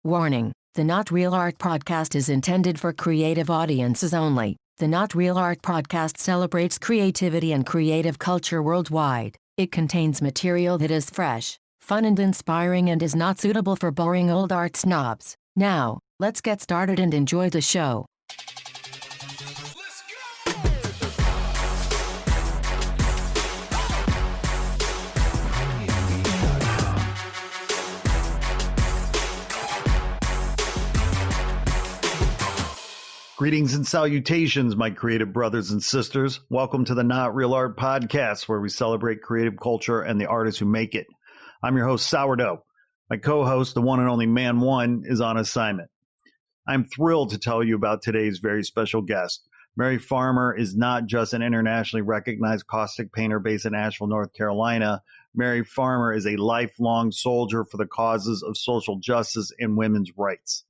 Warning: the Not Real Art podcast is intended for creative audiences only. The Not Real Art podcast celebrates creativity and creative culture worldwide. It contains material that is fresh, fun, and inspiring and is not suitable for boring old art snobs. Now, let's get started and enjoy the show. Greetings and salutations, my creative brothers and sisters. Welcome to the Not Real Art podcast, where we celebrate creative culture and the artists who make it. I'm your host, Sourdough. My co-host, the one and only Man One, is on assignment. I'm thrilled to tell you about today's very special guest. Mary Farmer is not just an internationally recognized caustic painter based in Asheville, North Carolina. Mary Farmer is a lifelong soldier for the causes of social justice and women's rights.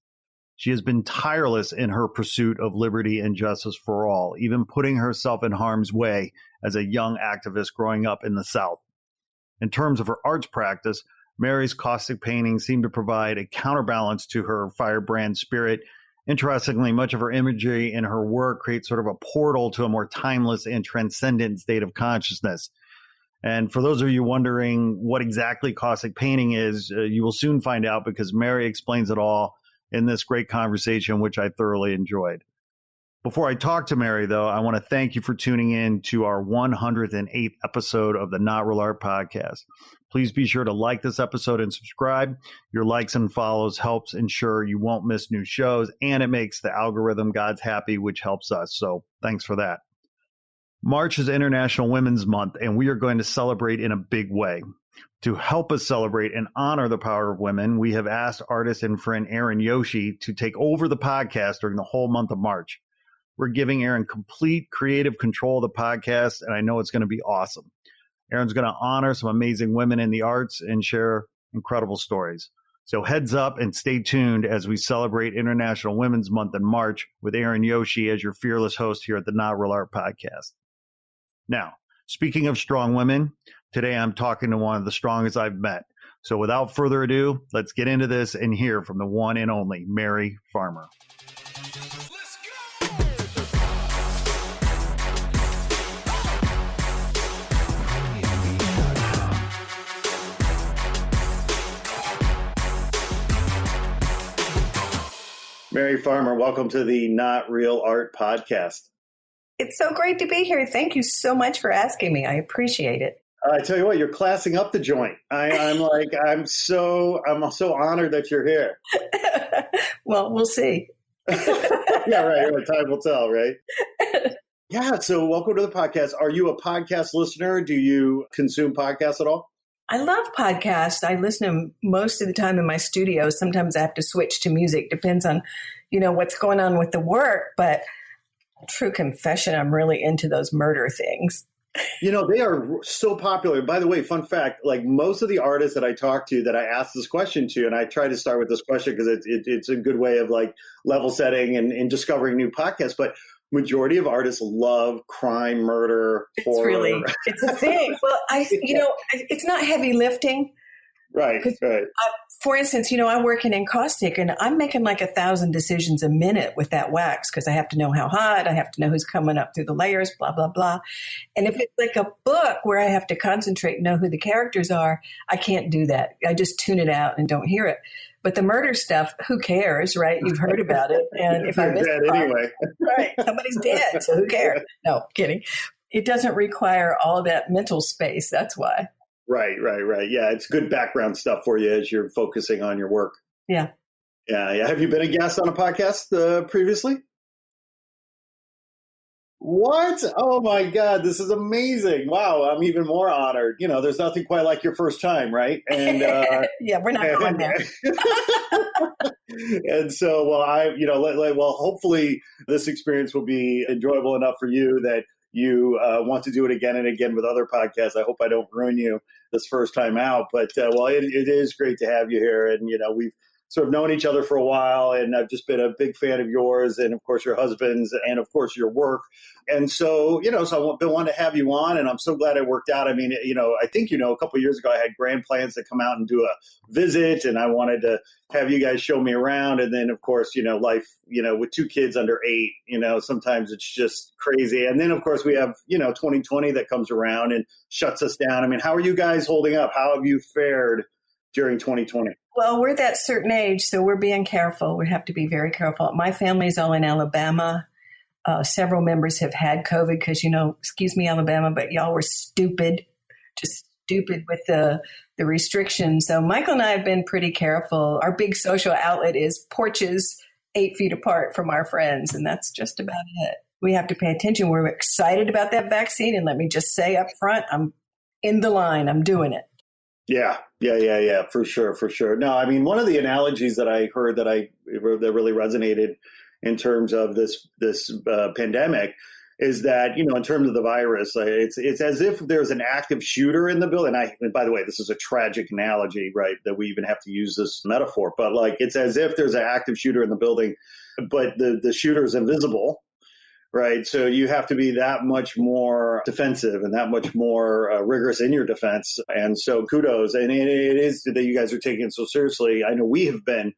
She has been tireless in her pursuit of liberty and justice for all, even putting herself in harm's way as a young activist growing up in the South. In terms of her arts practice, Mary's caustic paintings seem to provide a counterbalance to her firebrand spirit. Interestingly, much of her imagery and her work creates sort of a portal to a more timeless and transcendent state of consciousness. And for those of you wondering what exactly caustic painting is, you will soon find out because Mary explains it all in this great conversation, which I thoroughly enjoyed. Before I talk to Mary, though, I want to thank you for tuning in to our 108th episode of the Not Real Art podcast. Please be sure to like this episode and subscribe. Your likes and follows helps ensure you won't miss new shows, and it makes the algorithm gods happy, which helps us. So thanks for that. March is International Women's Month, and we are going to celebrate in a big way. To help us celebrate and honor the power of women, we have asked artist and friend Erin Yoshi to take over the podcast during the whole month of March. We're giving Erin complete creative control of the podcast, and I know it's going to be awesome. Erin's going to honor some amazing women in the arts and share incredible stories. So heads up and stay tuned as we celebrate International Women's Month in March with Erin Yoshi as your fearless host here at the Not Real Art podcast. Now, speaking of strong women, today I'm talking to one of the strongest I've met. So without further ado, let's get into this and hear from the one and only Mary Farmer. Let's Mary Farmer, welcome to the Not Real Art podcast. It's so great to be here. Thank you so much for asking me. I appreciate it. I tell you what, you're classing up the joint. I'm so honored that you're here. Well, we'll see. Yeah, right. Time will tell, right? Yeah. So welcome to the podcast. Are you a podcast listener? Do you consume podcasts at all? I love podcasts. I listen to them most of the time in my studio. Sometimes I have to switch to music. Depends on, what's going on with the work. But true confession, I'm really into those murder things. They are so popular. By the way, fun fact, like most of the artists that I talk to that I ask this question to, and I try to start with this question because it's a good way of like level setting and discovering new podcasts, but majority of artists love crime, murder, horror. It's a thing. Well, it's not heavy lifting. Right. For instance, I work in Encaustic and I'm making like 1,000 decisions a minute with that wax because I have to know how hot, I have to know who's coming up through the layers, blah, blah, blah. And if it's like a book where I have to concentrate and know who the characters are, I can't do that. I just tune it out and don't hear it. But the murder stuff, who cares, right? You've heard about it. And if I miss dead anyway. Right, somebody's dead, so who cares? No, kidding. It doesn't require all that mental space. That's why. Right. Yeah, it's good background stuff for you as you're focusing on your work. Yeah. Have you been a guest on a podcast previously? What? Oh my God, this is amazing. Wow, I'm even more honored. There's nothing quite like your first time, right? And yeah, we're not going there. And so, hopefully this experience will be enjoyable enough for you that you want to do it again and again with other podcasts. I hope I don't ruin you this first time out, but it is great to have you here. And, we've sort of known each other for a while, and I've just been a big fan of yours and, of course, your husband's and, of course, your work. And so, so I've been wanting to have you on, and I'm so glad it worked out. I mean, I think, a couple of years ago, I had grand plans to come out and do a visit, and I wanted to have you guys show me around. And then, of course, life, with 2 kids under 8, sometimes it's just crazy. And then, of course, we have, 2020 that comes around and shuts us down. I mean, how are you guys holding up? How have you fared during 2020? Well, we're that certain age, so we're being careful. We have to be very careful. My family's all in Alabama. Several members have had COVID because, excuse me, Alabama, but y'all were stupid, just stupid with the restrictions. So Michael and I have been pretty careful. Our big social outlet is porches 8 feet apart from our friends, and that's just about it. We have to pay attention. We're excited about that vaccine, and let me just say up front, I'm in the line. I'm doing it. Yeah, for sure. No, I mean, one of the analogies that I heard that really resonated in terms of this pandemic is that, in terms of the virus, it's as if there's an active shooter in the building. And by the way, this is a tragic analogy, right, that we even have to use this metaphor, but it's as if there's an active shooter in the building, but the shooter is invisible. Right. So you have to be that much more defensive and that much more rigorous in your defense. And so kudos. And it is that you guys are taking it so seriously. I know we have been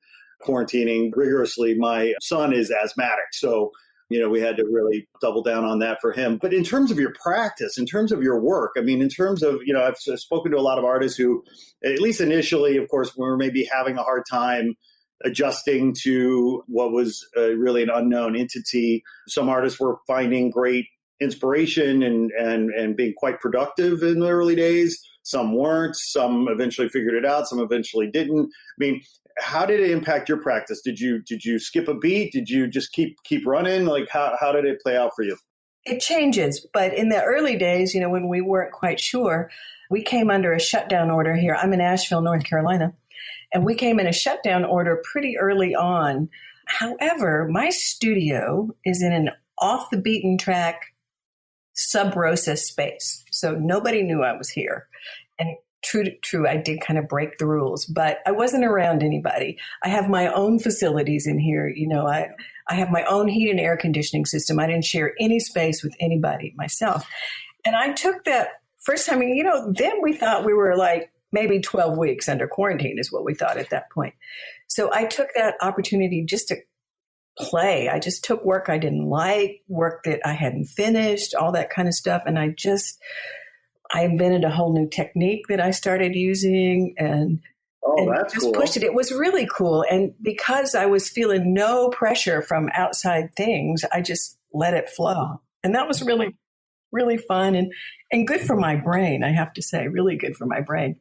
quarantining rigorously. My son is asthmatic. So, we had to really double down on that for him. But in terms of your practice, in terms of your work, I mean, in terms of, I've spoken to a lot of artists who, at least initially, of course, were maybe having a hard time adjusting to what was really an unknown entity. Some artists were finding great inspiration and being quite productive in the early days. Some weren't. Some eventually figured it out. Some eventually didn't. I mean, how did it impact your practice? Did you skip a beat? Did you just keep running? How did it play out for you? It changes. But in the early days, when we weren't quite sure, we came under a shutdown order here. I'm in Asheville, North Carolina. And we came in a shutdown order pretty early on. However, my studio is in an off the beaten track sub rosa space. So nobody knew I was here. And true, I did kind of break the rules, but I wasn't around anybody. I have my own facilities in here. I have my own heat and air conditioning system. I didn't share any space with anybody myself. And I took that first time, then we thought we were maybe 12 weeks under quarantine is what we thought at that point. So I took that opportunity just to play. I just took work I didn't like, work that I hadn't finished, all that kind of stuff. And I invented a whole new technique that I started using and that's just cool. Pushed it. It was really cool. And because I was feeling no pressure from outside things, I just let it flow. And that was really, really fun and good for my brain, I have to say, really good for my brain.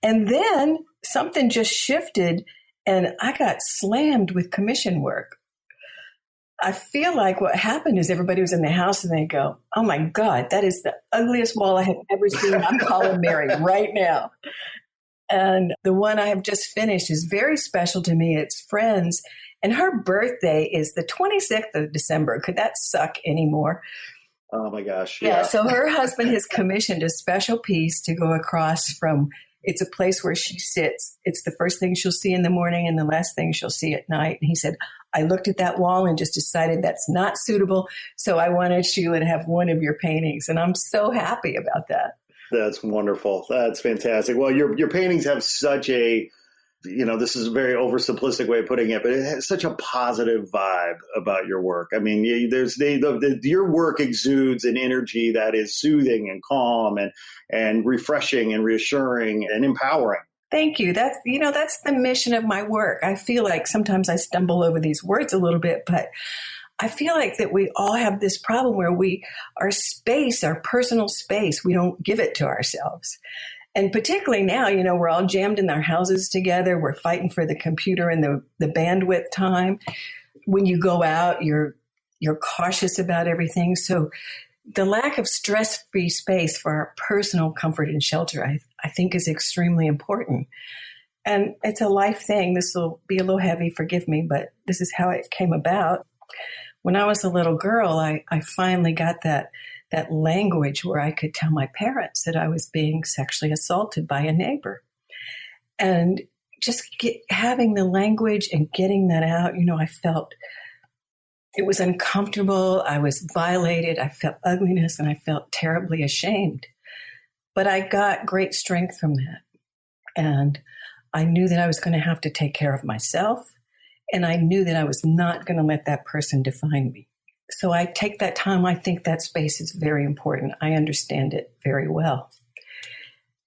And then something just shifted and I got slammed with commission work. I feel like what happened is everybody was in the house and they go, oh my God, that is the ugliest wall I have ever seen. I'm calling Mary right now. And the one I have just finished is very special to me. It's Friends. And her birthday is the 26th of December. Could that suck anymore? Oh my gosh. Yeah. So her husband has commissioned a special piece to go across from, it's a place where she sits. It's the first thing she'll see in the morning and the last thing she'll see at night. And he said, I looked at that wall and just decided that's not suitable. So I wanted Sheila to have one of your paintings. And I'm so happy about that. That's wonderful. That's fantastic. Well, your paintings have such a, this is a very oversimplistic way of putting it, but it has such a positive vibe about your work. I mean, your work exudes an energy that is soothing and calm and refreshing and reassuring and empowering. Thank you. That's the mission of my work. I feel like sometimes I stumble over these words a little bit, but I feel like that we all have this problem where our space, our personal space, we don't give it to ourselves. And particularly now, we're all jammed in our houses together. We're fighting for the computer and the bandwidth time. When you go out, you're cautious about everything. So the lack of stress-free space for our personal comfort and shelter, I think is extremely important. And it's a life thing. This will be a little heavy, forgive me, but this is how it came about. When I was a little girl, I finally got that language where I could tell my parents that I was being sexually assaulted by a neighbor. And having the language and getting that out, I felt it was uncomfortable. I was violated. I felt ugliness and I felt terribly ashamed. But I got great strength from that. And I knew that I was going to have to take care of myself. And I knew that I was not going to let that person define me. So I take that time. I think that space is very important. I understand it very well.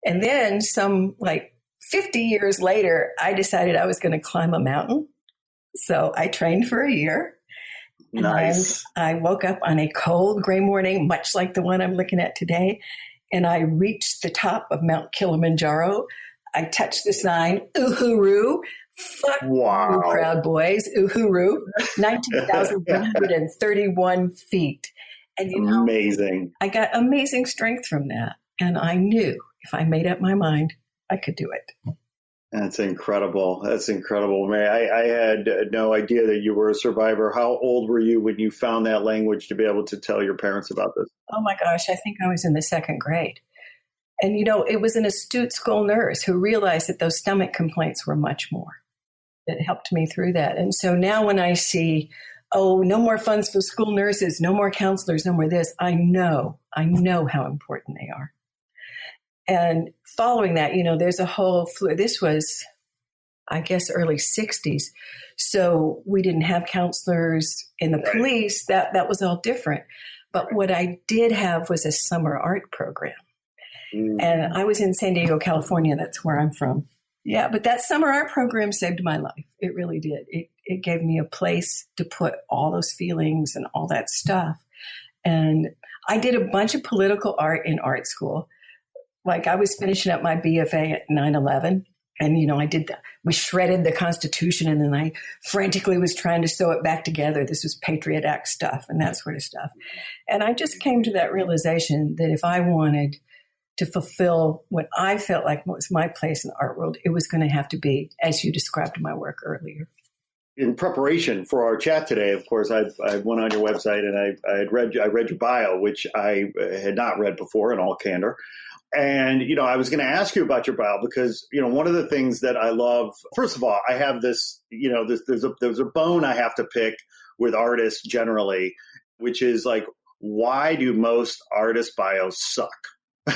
And then 50 years later, I decided I was going to climb a mountain. So I trained for a year. Nice. I woke up on a cold gray morning, much like the one I'm looking at today, and I reached the top of Mount Kilimanjaro. I touched the sign, Uhuru. Fuck you, Proud Boys, Uhuru. 19,131 feet. And amazing. I got amazing strength from that. And I knew if I made up my mind, I could do it. That's incredible. That's incredible, Mary. I had no idea that you were a survivor. How old were you when you found that language to be able to tell your parents about this? Oh my gosh, I think I was in the second grade. And, it was an astute school nurse who realized that those stomach complaints were much more. That helped me through that. And so now when I see, no more funds for school nurses, no more counselors, no more this, I know how important they are. And following that, there's a whole this was, I guess, early 60s. So we didn't have counselors in the police. That was all different. But what I did have was a summer art program. And I was in San Diego, California. That's where I'm from. Yeah, but that summer art program saved my life. It really did. It gave me a place to put all those feelings and all that stuff. And I did a bunch of political art in art school. Like I was finishing up my BFA at 9/11. And, I did that. We shredded the Constitution and then I frantically was trying to sew it back together. This was Patriot Act stuff and that sort of stuff. And I just came to that realization that if I wanted to fulfill what I felt like was my place in the art world, it was going to have to be, as you described in my work earlier. In preparation for our chat today, of course, I went on your website and I read your bio, which I had not read before in all candor. And, I was going to ask you about your bio because, one of the things that I love, first of all, I have this, there's a bone I have to pick with artists generally, which is like, why do most artist bios suck? I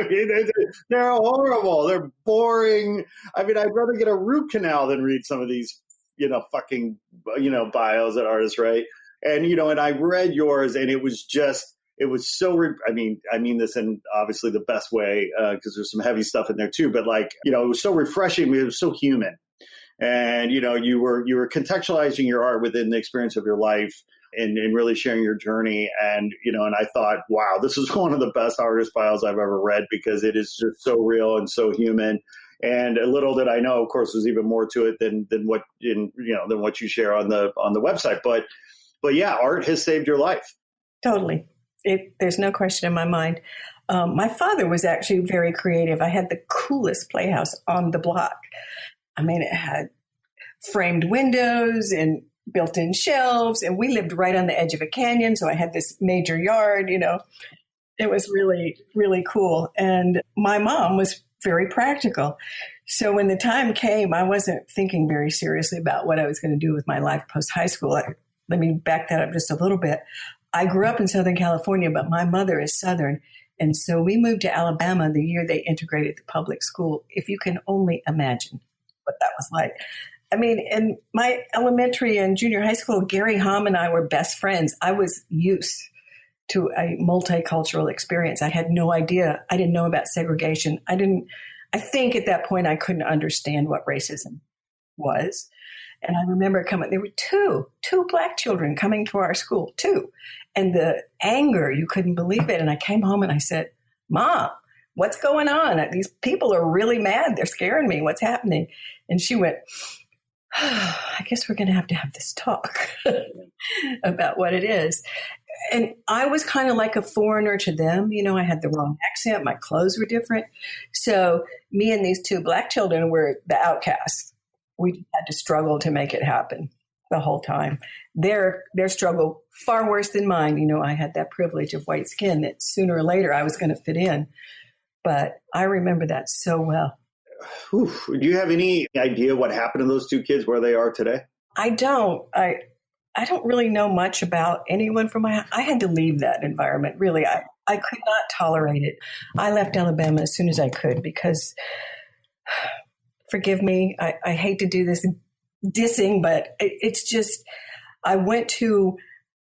mean, they're horrible. They're boring. I mean, I'd rather get a root canal than read some of these, fucking, bios at artists, right? And, and I read yours and it was so, I mean this in obviously the best way, because there's some heavy stuff in there too, but it was so refreshing. It was so human. And, you were contextualizing your art within the experience of your life and really sharing your journey. And, and I thought, wow, this is one of the best artist bios I've ever read because it is just so real and so human. And a little did I know, of course, there's even more to it than what you share on the website. But yeah, art has saved your life. Totally. There's no question in my mind. My father was actually very creative. I had the coolest playhouse on the block. I mean, it had framed windows and built-in shelves, and we lived right on the edge of a canyon. So I had this major yard, it was really, really cool. And my mom was very practical. So when the time came, I wasn't thinking very seriously about what I was going to do with my life post-high school. Let me back that up just a little bit. I grew up in Southern California, but my mother is Southern. And so we moved to Alabama the year they integrated the public school. If you can only imagine what that was like. I mean, in my elementary and junior high school, Gary Hom and I were best friends. I was used to a multicultural experience. I had no idea. I didn't know about segregation. I think at that point I couldn't understand what racism was. And I remember there were two Black children coming to our school, two. And the anger, you couldn't believe it. And I came home and I said, Mom, what's going on? These people are really mad. They're scaring me. What's happening? And she went, I guess we're going to have this talk about what it is. And I was kind of like a foreigner to them. I had the wrong accent. My clothes were different. So me and these two Black children were the outcasts. We had to struggle to make it happen the whole time. Their struggle far worse than mine. I had that privilege of white skin that sooner or later I was going to fit in. But I remember that so well. do you have any idea what happened to those two kids, where they are today? I don't. I don't really know much about anyone from I had to leave that environment. Really, I could not tolerate it. I left Alabama as soon as I could because, forgive me, I hate to do this dissing, but it's just, I went to,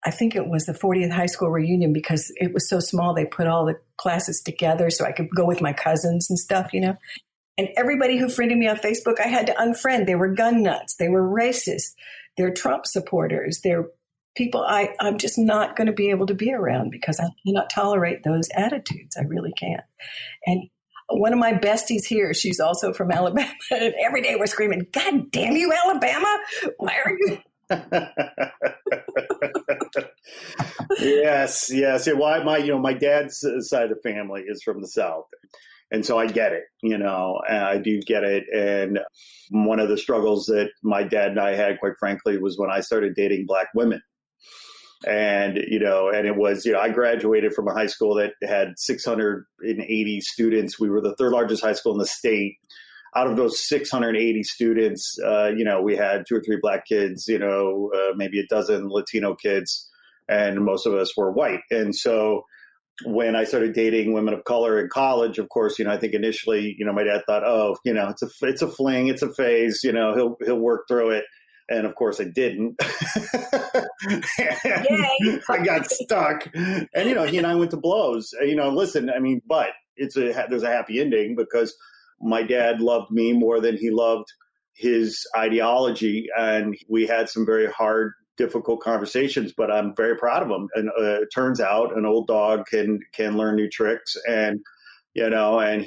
I think it was the 40th high school reunion because it was so small. They put all the classes together so I could go with my cousins and stuff, you know. And everybody who friended me on Facebook, I had to unfriend. They were gun nuts. They were racist. They're Trump supporters. They're people I'm just not going to be able to be around because I cannot tolerate those attitudes. I really can't. And one of my besties here, she's also from Alabama. And every day we're screaming, God damn you, Alabama. Why are you? Yes. Well, my dad's side of the family is from the South. And so I get it, I do get it. And one of the struggles that my dad and I had, quite frankly, was when I started dating Black women. And, and it was, I graduated from a high school that had 680 students. We were the third largest high school in the state. Out of those 680 students, we had 2 or 3 Black kids, maybe a dozen Latino kids, and most of us were white. And so when I started dating women of color in college, of course, I think initially, my dad thought, it's a fling, it's a phase, he'll work through it. And of course I didn't. I got stuck. And, he and I went to blows, but there's a happy ending because my dad loved me more than he loved his ideology. And we had some very hard, difficult conversations, but I'm very proud of him. And it turns out an old dog can learn new tricks. And, and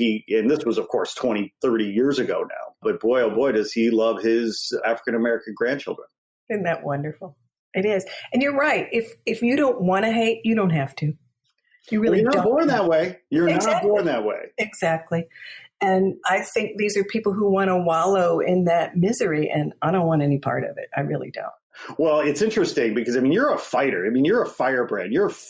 this was, of course, 20, 30 years ago now. But boy, oh boy, does he love his African-American grandchildren. Isn't that wonderful? It is. And you're right. If you don't want to hate, you don't have to. You really You're not don't. born that way. You're not born that way. Exactly. And I think these are people who want to wallow in that misery, and I don't want any part of it. I really don't. Well, it's interesting because you're a fighter. You're a firebrand. You're an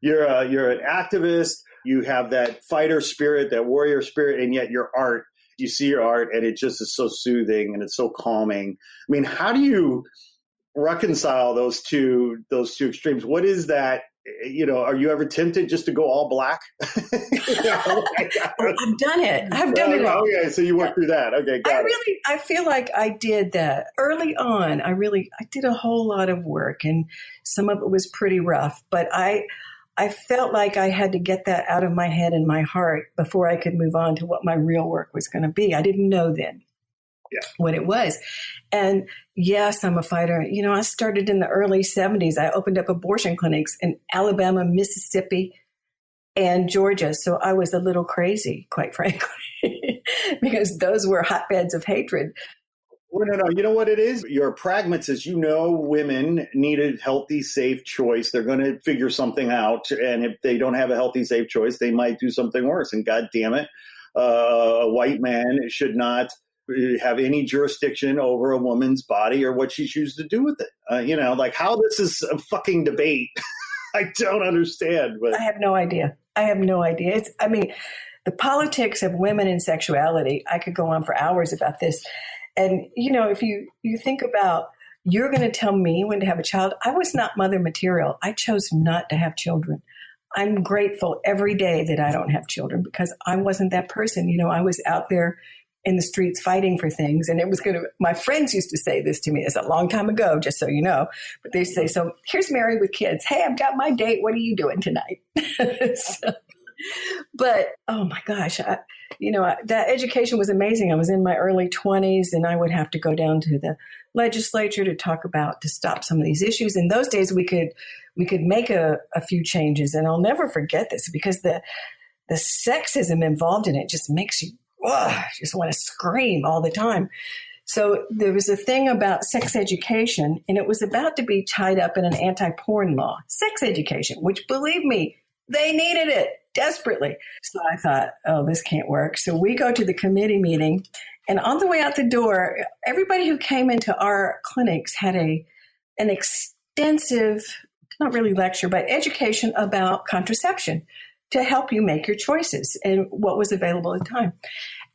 activist. You have that fighter spirit, that warrior spirit, and yet your art. You see your art, and it just is so soothing and it's so calming. How do you reconcile those two extremes? What is that? Are you ever tempted just to go all Black? I've done it. I've done it all. Okay, so you went through that. Okay, got it. I feel like I did that early on. I did a whole lot of work, and some of it was pretty rough. But I felt like I had to get that out of my head and my heart before I could move on to what my real work was going to be. I didn't know then. Yeah. What it was. And yes, I'm a fighter. I started in the early 70s. I opened up abortion clinics in Alabama, Mississippi, and Georgia. So I was a little crazy, quite frankly, because those were hotbeds of hatred. Well, no. You know what it is? You're a pragmatist. Women need a healthy, safe choice. They're going to figure something out. And if they don't have a healthy, safe choice, they might do something worse. And God damn it, a white man should not have any jurisdiction over a woman's body or what she chooses to do with it. How this is a fucking debate. I don't understand. But I have no idea. It's, the politics of women and sexuality, I could go on for hours about this. And, if you think about, you're going to tell me when to have a child. I was not mother material. I chose not to have children. I'm grateful every day that I don't have children because I wasn't that person. I was out there in the streets fighting for things. And it was my friends used to say this to me. It's a long time ago, just so you know. But they say, so here's Mary with kids. Hey, I've got my date. What are you doing tonight? But, oh my gosh, that education was amazing. I was in my early 20s and I would have to go down to the legislature to stop some of these issues. In those days, we could make a few changes. And I'll never forget this because the sexism involved in it just makes you just want to scream all the time. So there was a thing about sex education, and it was about to be tied up in an anti-porn law, sex education, which, believe me, they needed it desperately. So I thought, this can't work. So we go to the committee meeting, and on the way out the door, everybody who came into our clinics had an extensive, not really lecture, but education about contraception to help you make your choices and what was available at the time.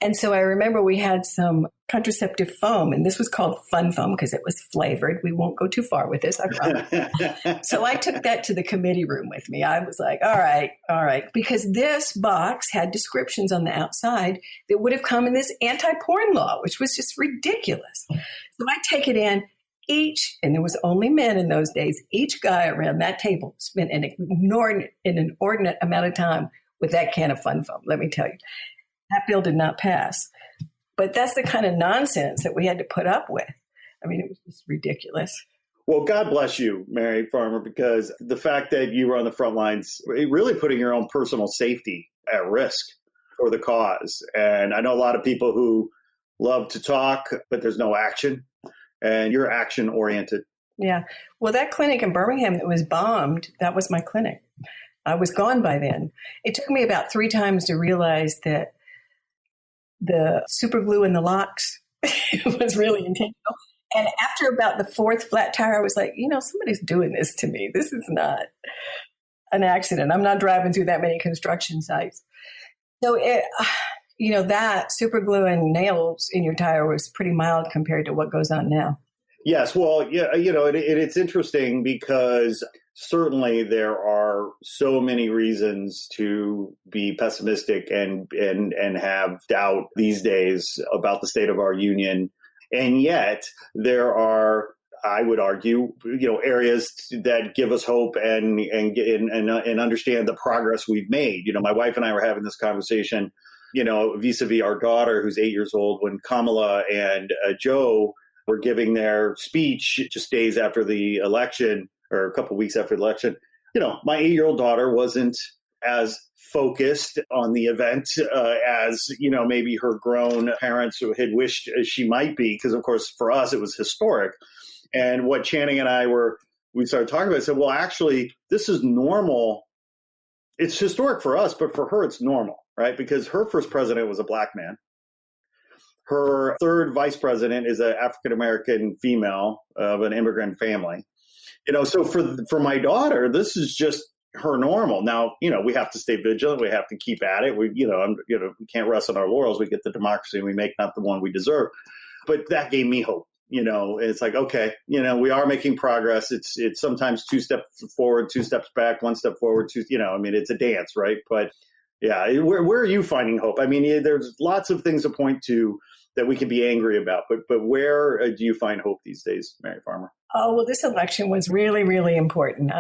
And so I remember we had some contraceptive foam, and this was called fun foam because it was flavored. We won't go too far with this, I promise. So I took that to the committee room with me. I was like, all right, because this box had descriptions on the outside that would have come in this anti-porn law, which was just ridiculous. So I take it in. And there was only men in those days, each guy around that table spent an inordinate amount of time with that can of fun foam, let me tell you. That bill did not pass. But that's the kind of nonsense that we had to put up with. I mean, it was just ridiculous. Well, God bless you, Mary Farmer, because the fact that you were on the front lines, really putting your own personal safety at risk for the cause. And I know a lot of people who love to talk, but there's no action. And you're action oriented. Yeah. Well, that clinic in Birmingham that was bombed, that was my clinic. I was gone by then. It took me about 3 times to realize that the super glue in the locks was really intentional. And after about the 4th flat tire, I was like, somebody's doing this to me. This is not an accident. I'm not driving through that many construction sites. So that super glue and nails in your tire was pretty mild compared to what goes on now. Yes. Well, yeah, it's interesting because certainly there are so many reasons to be pessimistic and have doubt these days about the state of our union. And yet there are, I would argue, areas that give us hope and understand the progress we've made. My wife and I were having this conversation, vis-a-vis our daughter, who's 8 years old, when Kamala and Joe were giving their speech just days after the election, or a couple of weeks after the election. My 8-year-old daughter wasn't as focused on the event as, maybe her grown parents had wished she might be, because, of course, for us, it was historic. And what Channing and we started talking about, I said, well, actually, this is normal. It's historic for us, but for her, it's normal, right? Because her first president was a black man. Her third vice president is an African-American female of an immigrant family. So for my daughter, this is just her normal. Now, we have to stay vigilant. We have to keep at it. We can't rest on our laurels. We get the democracy we make, not the one we deserve. But that gave me hope. It's like, okay, we are making progress. It's sometimes 2 steps forward, 2 steps back, 1 step forward, it's a dance, right? But yeah, where are you finding hope? I mean, there's lots of things to point to that we can be angry about, but where do you find hope these days, Mary Farmer? Oh, well, this election was really, really important.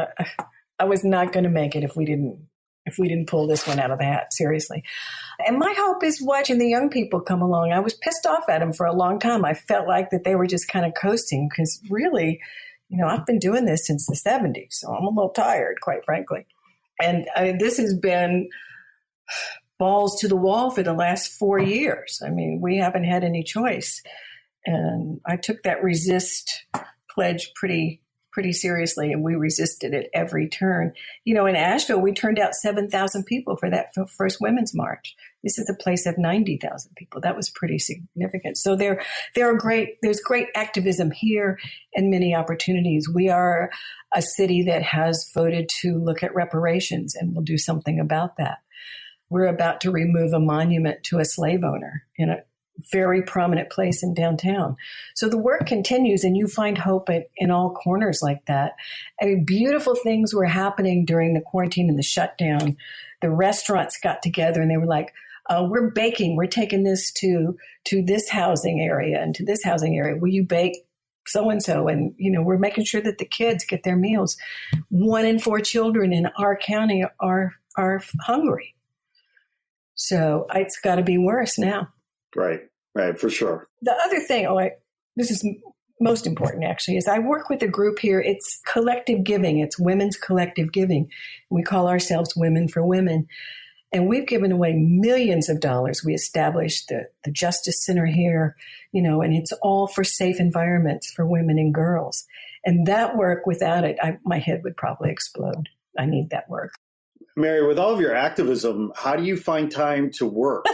I was not going to make it if we didn't pull this one out of the hat, seriously. And my hope is watching the young people come along. I was pissed off at them for a long time. I felt like that they were just kind of coasting because really, I've been doing this since the 70s, so I'm a little tired, quite frankly. And this has been balls to the wall for the last 4 years. I mean, we haven't had any choice. And I took that resist pledge pretty seriously, and we resisted at every turn. In Asheville, we turned out 7,000 people for that first Women's March. This is a place of 90,000 people. That was pretty significant. So there's great activism here and many opportunities. We are a city that has voted to look at reparations, and we'll do something about that. We're about to remove a monument to a slave owner in a very prominent place in downtown. So the work continues, and you find hope in all corners like that. I mean, beautiful things were happening during the quarantine and the shutdown. The restaurants got together and they were like, we're baking. We're taking this to this housing area and to this housing area. Will you bake so-and-so? And, we're making sure that the kids get their meals. 1 in 4 children in our county are hungry. So it's got to be worse now. Right, for sure. The other thing, this is most important actually, is I work with a group here. It's collective giving. It's women's collective giving. We call ourselves Women for Women. And we've given away millions of dollars. We established the Justice Center here, and it's all for safe environments for women and girls. And that work, without it, my head would probably explode. I need that work. Mary, with all of your activism, how do you find time to work?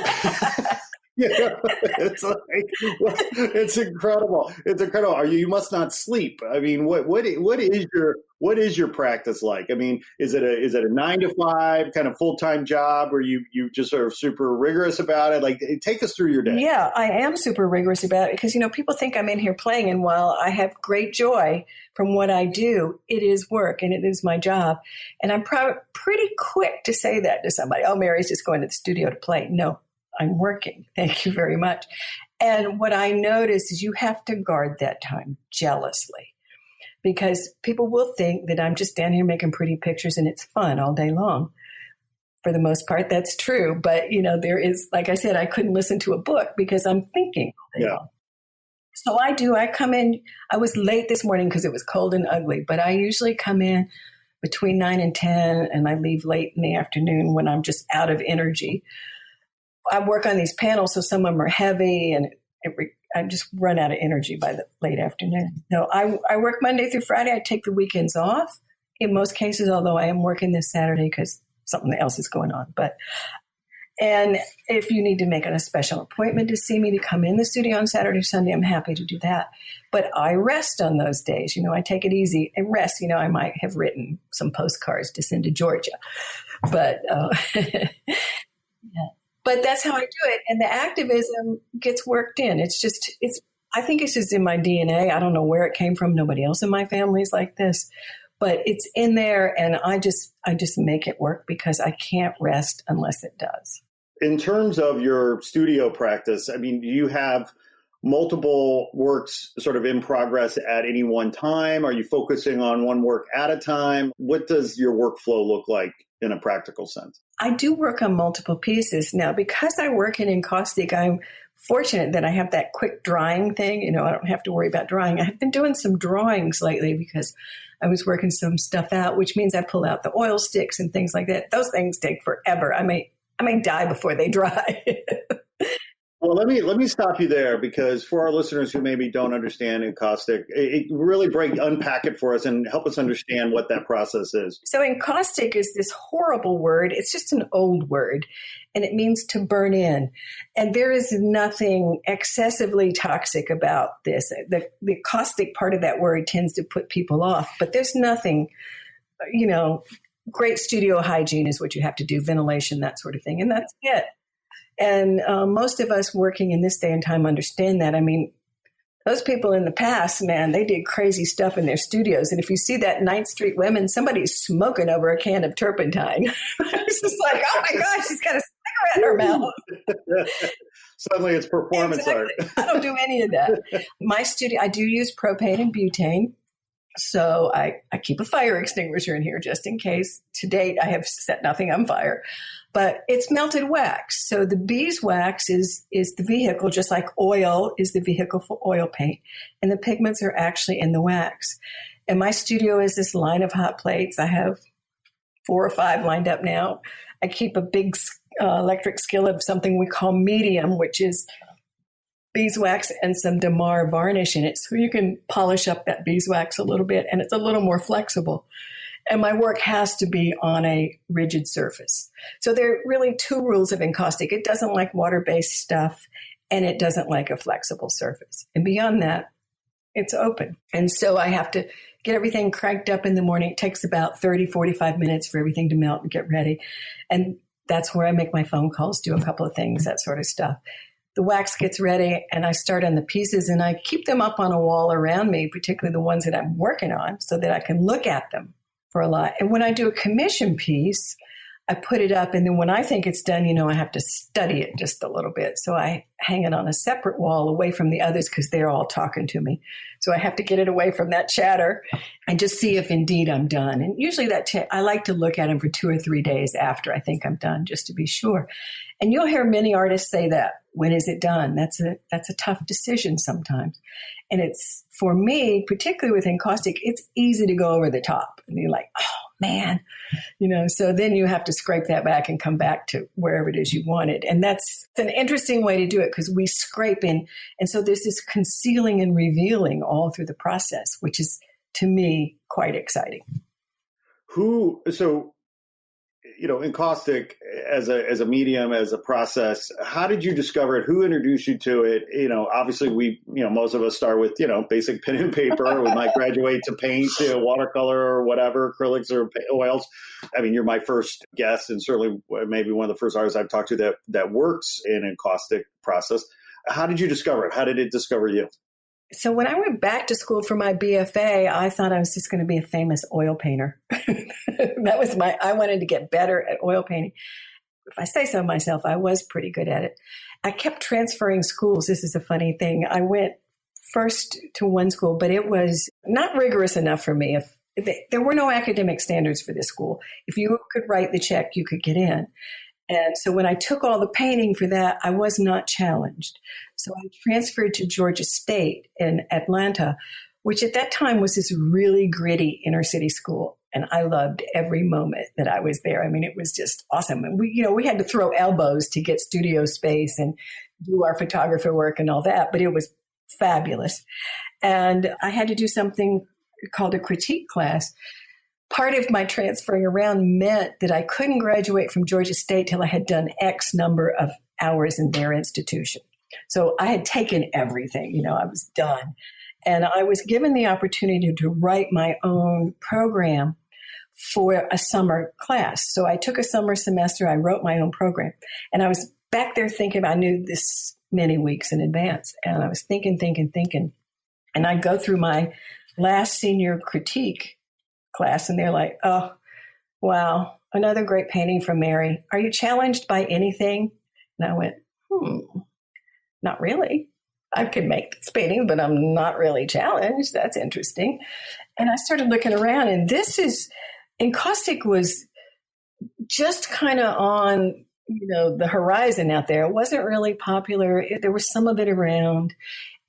It's like, it's incredible. It's incredible. You must not sleep. I mean, what is your practice like? I mean, is it a 9 to 5 kind of full-time job, or you just sort of super rigorous about it? Like, take us through your day. Yeah, I am super rigorous about it because, people think I'm in here playing, and while I have great joy from what I do, it is work and it is my job. And I'm pretty quick to say that to somebody. Oh, Mary's just going to the studio to play. No, I'm working. Thank you very much. And what I notice is you have to guard that time jealously, because people will think that I'm just down here making pretty pictures and it's fun all day long. For the most part, that's true. But, there is, like I said, I couldn't listen to a book because I'm thinking all day long. So I come in, I was late this morning because it was cold and ugly, but I usually come in between 9 and 10, and I leave late in the afternoon when I'm just out of energy. I work on these panels, so some of them are heavy, and I just run out of energy by the late afternoon. No, I work Monday through Friday. I take the weekends off in most cases, although I am working this Saturday because something else is going on. And if you need to make a special appointment to see me to come in the studio on Saturday or Sunday, I'm happy to do that. But I rest on those days. I take it easy and rest. I might have written some postcards to send to Georgia. But yeah. But that's how I do it. And the activism gets worked in. I think it's just in my DNA. I don't know where it came from. Nobody else in my family is like this. But it's in there, and I just make it work because I can't rest unless it does. In terms of your studio practice, I mean, do you have multiple works sort of in progress at any one time? Are you focusing on one work at a time? What does your workflow look like in a practical sense? I do work on multiple pieces. Now, because I work in Encaustic, I'm fortunate that I have that quick drying thing. I don't have to worry about drying. I've been doing some drawings lately because I was working some stuff out, which means I pull out the oil sticks and things like that. Those things take forever. I may die before they dry. Well, let me stop you there, because for our listeners who maybe don't understand Encaustic, it really unpack it for us and help us understand what that process is. So encaustic is this horrible word. It's just an old word, and it means to burn in. And there is nothing excessively toxic about this. The caustic part of that word tends to put people off, but there's nothing, great studio hygiene is what you have to do, ventilation, that sort of thing, and that's it. And most of us working in this day and time understand that. I mean, those people in the past, man, they did crazy stuff in their studios. And if you see that 9th Street women, somebody's smoking over a can of turpentine. It's just like, oh my gosh, she's got a cigarette in her mouth. Suddenly it's performance art. I don't do any of that. My studio, I do use propane and butane. So I keep a fire extinguisher in here just in case. To date, I have set nothing on fire. But it's melted wax. So the beeswax is the vehicle, just like oil is the vehicle for oil paint. And the pigments are actually in the wax. And my studio is this line of hot plates. I have 4 or 5 lined up now. I keep a big electric skillet of something we call medium, which is beeswax and some Damar varnish in it. So you can polish up that beeswax a little bit, and it's a little more flexible. And my work has to be on a rigid surface. So there are really 2 rules of encaustic. It doesn't like water-based stuff, and it doesn't like a flexible surface. And beyond that, it's open. And so I have to get everything cranked up in the morning. It takes about 30, 45 minutes for everything to melt and get ready. And that's where I make my phone calls, do a couple of things, that sort of stuff. The wax gets ready, and I start on the pieces, and I keep them up on a wall around me, particularly the ones that I'm working on, so that I can look at them for a lot. And when I do a commission piece, I put it up, and then when I think it's done, I have to study it just a little bit. So I hang it on a separate wall away from the others because they're all talking to me. So I have to get it away from that chatter and just see if indeed I'm done. And usually I like to look at them for 2 or 3 days after I think I'm done, just to be sure. And you'll hear many artists say that. When is it done? That's a tough decision sometimes. And it's, for me, particularly with encaustic, it's easy to go over the top. And you're like, oh, man. So then you have to scrape that back and come back to wherever it is you wanted. And that's an interesting way to do it because we scrape in. And so there's this concealing and revealing all through the process, which is, to me, quite exciting. So Encaustic as a medium, as a process, how did you discover it? Who introduced you to it? Obviously most of us start with, basic pen and paper. We might graduate to paint, watercolor or whatever, acrylics or oils. I mean, you're my first guest and certainly maybe one of the first artists I've talked to that works in encaustic process. How did you discover it? How did it discover you? So when I went back to school for my BFA, I thought I was just going to be a famous oil painter. I wanted to get better at oil painting. If I say so myself, I was pretty good at it. I kept transferring schools. This is a funny thing. I went first to one school, but it was not rigorous enough for me. There were no academic standards for this school. If you could write the check, you could get in. And so when I took all the painting for that, I was not challenged. So I transferred to Georgia State in Atlanta, which at that time was this really gritty inner city school. And I loved every moment that I was there. I mean, it was just awesome. And we had to throw elbows to get studio space and do our photographer work and all that, but it was fabulous. And I had to do something called a critique class. Part of my transferring around meant that I couldn't graduate from Georgia State till I had done X number of hours in their institution. So I had taken everything, I was done. And I was given the opportunity to write my own program for a summer class. So I took a summer semester, I wrote my own program. And I was back there thinking, I knew this many weeks in advance. And I was thinking. And I go through my last senior critique class, and they're like, oh, wow, another great painting from Mary. Are you challenged by anything? And I went, not really. I could make this painting, but I'm not really challenged. That's interesting. And I started looking around, and Encaustic was just kind of on, the horizon out there. It wasn't really popular. There was some of it around.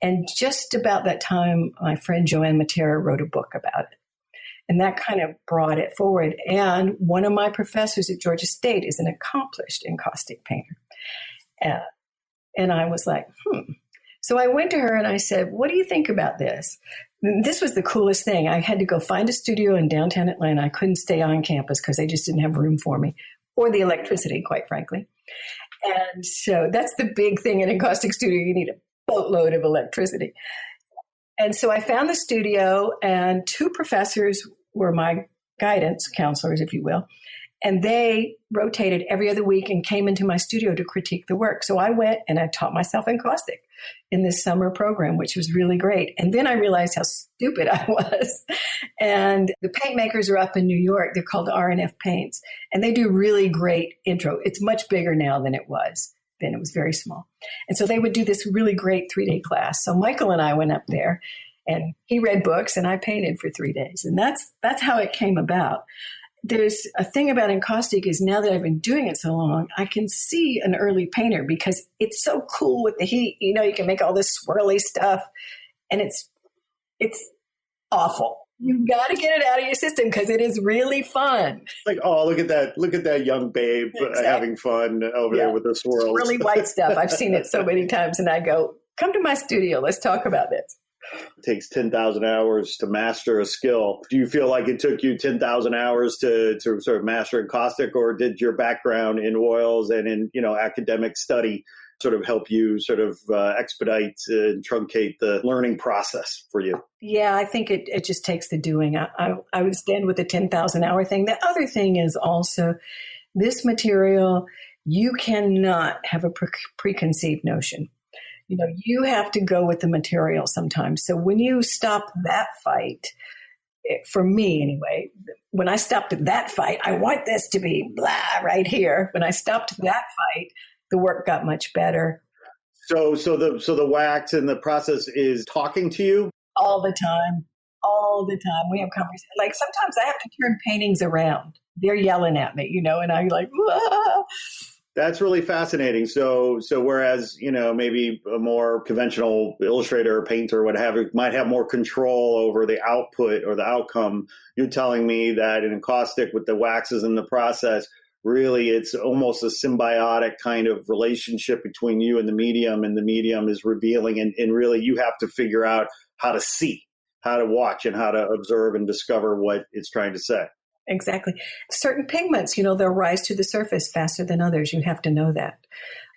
And just about that time, my friend Joanne Matera wrote a book about it. And that kind of brought it forward. And one of my professors at Georgia State is an accomplished encaustic painter. And I was like, So I went to her and I said, what do you think about this? This was the coolest thing. I had to go find a studio in downtown Atlanta. I couldn't stay on campus because they just didn't have room for me or the electricity, quite frankly. And so that's the big thing in an encaustic studio. You need a boatload of electricity. And so I found the studio, and two professors were my guidance counselors, if you will. And they rotated every other week and came into my studio to critique the work. So I went and I taught myself encaustic in this summer program, which was really great. And then I realized how stupid I was. And the paint makers are up in New York. They're called R&F Paints. And they do really great intro. It's much bigger now than it was. Then it was very small. And so they would do this really great 3-day class. So Michael and I went up there, and he read books and I painted for 3 days. And that's how it came about. There's a thing about encaustic is now that I've been doing it so long, I can see an early painter because it's so cool with the heat. You can make all this swirly stuff, and it's awful. You've got to get it out of your system because it is really fun. Like, oh, look at that young babe exactly. Having fun over there with the swirls. Really white stuff. I've seen it so many times, and I go, come to my studio. Let's talk about this. It takes 10,000 hours to master a skill. Do you feel like it took you 10,000 hours to sort of master encaustic, or did your background in oils and in academic study sort of help you sort of expedite and truncate the learning process for you? Yeah, I think it just takes the doing. I would stand with the 10,000 hour thing. The other thing is also this material, you cannot have a preconceived notion. You have to go with the material sometimes. So when you stop that fight, for me anyway, when I stopped that fight, I want this to be blah right here. When I stopped that fight, the work got much better. So the wax and the process is talking to you? All the time. We have conversations. Like sometimes I have to turn paintings around. They're yelling at me, and I'm like, whoa. That's really fascinating. So whereas, maybe a more conventional illustrator or painter or what have you might have more control over the output or the outcome, you're telling me that in encaustic with the waxes in the process, really it's almost a symbiotic kind of relationship between you and the medium is revealing. And really you have to figure out how to see, how to watch, and how to observe and discover what it's trying to say. Exactly. Certain pigments, they'll rise to the surface faster than others. You have to know that.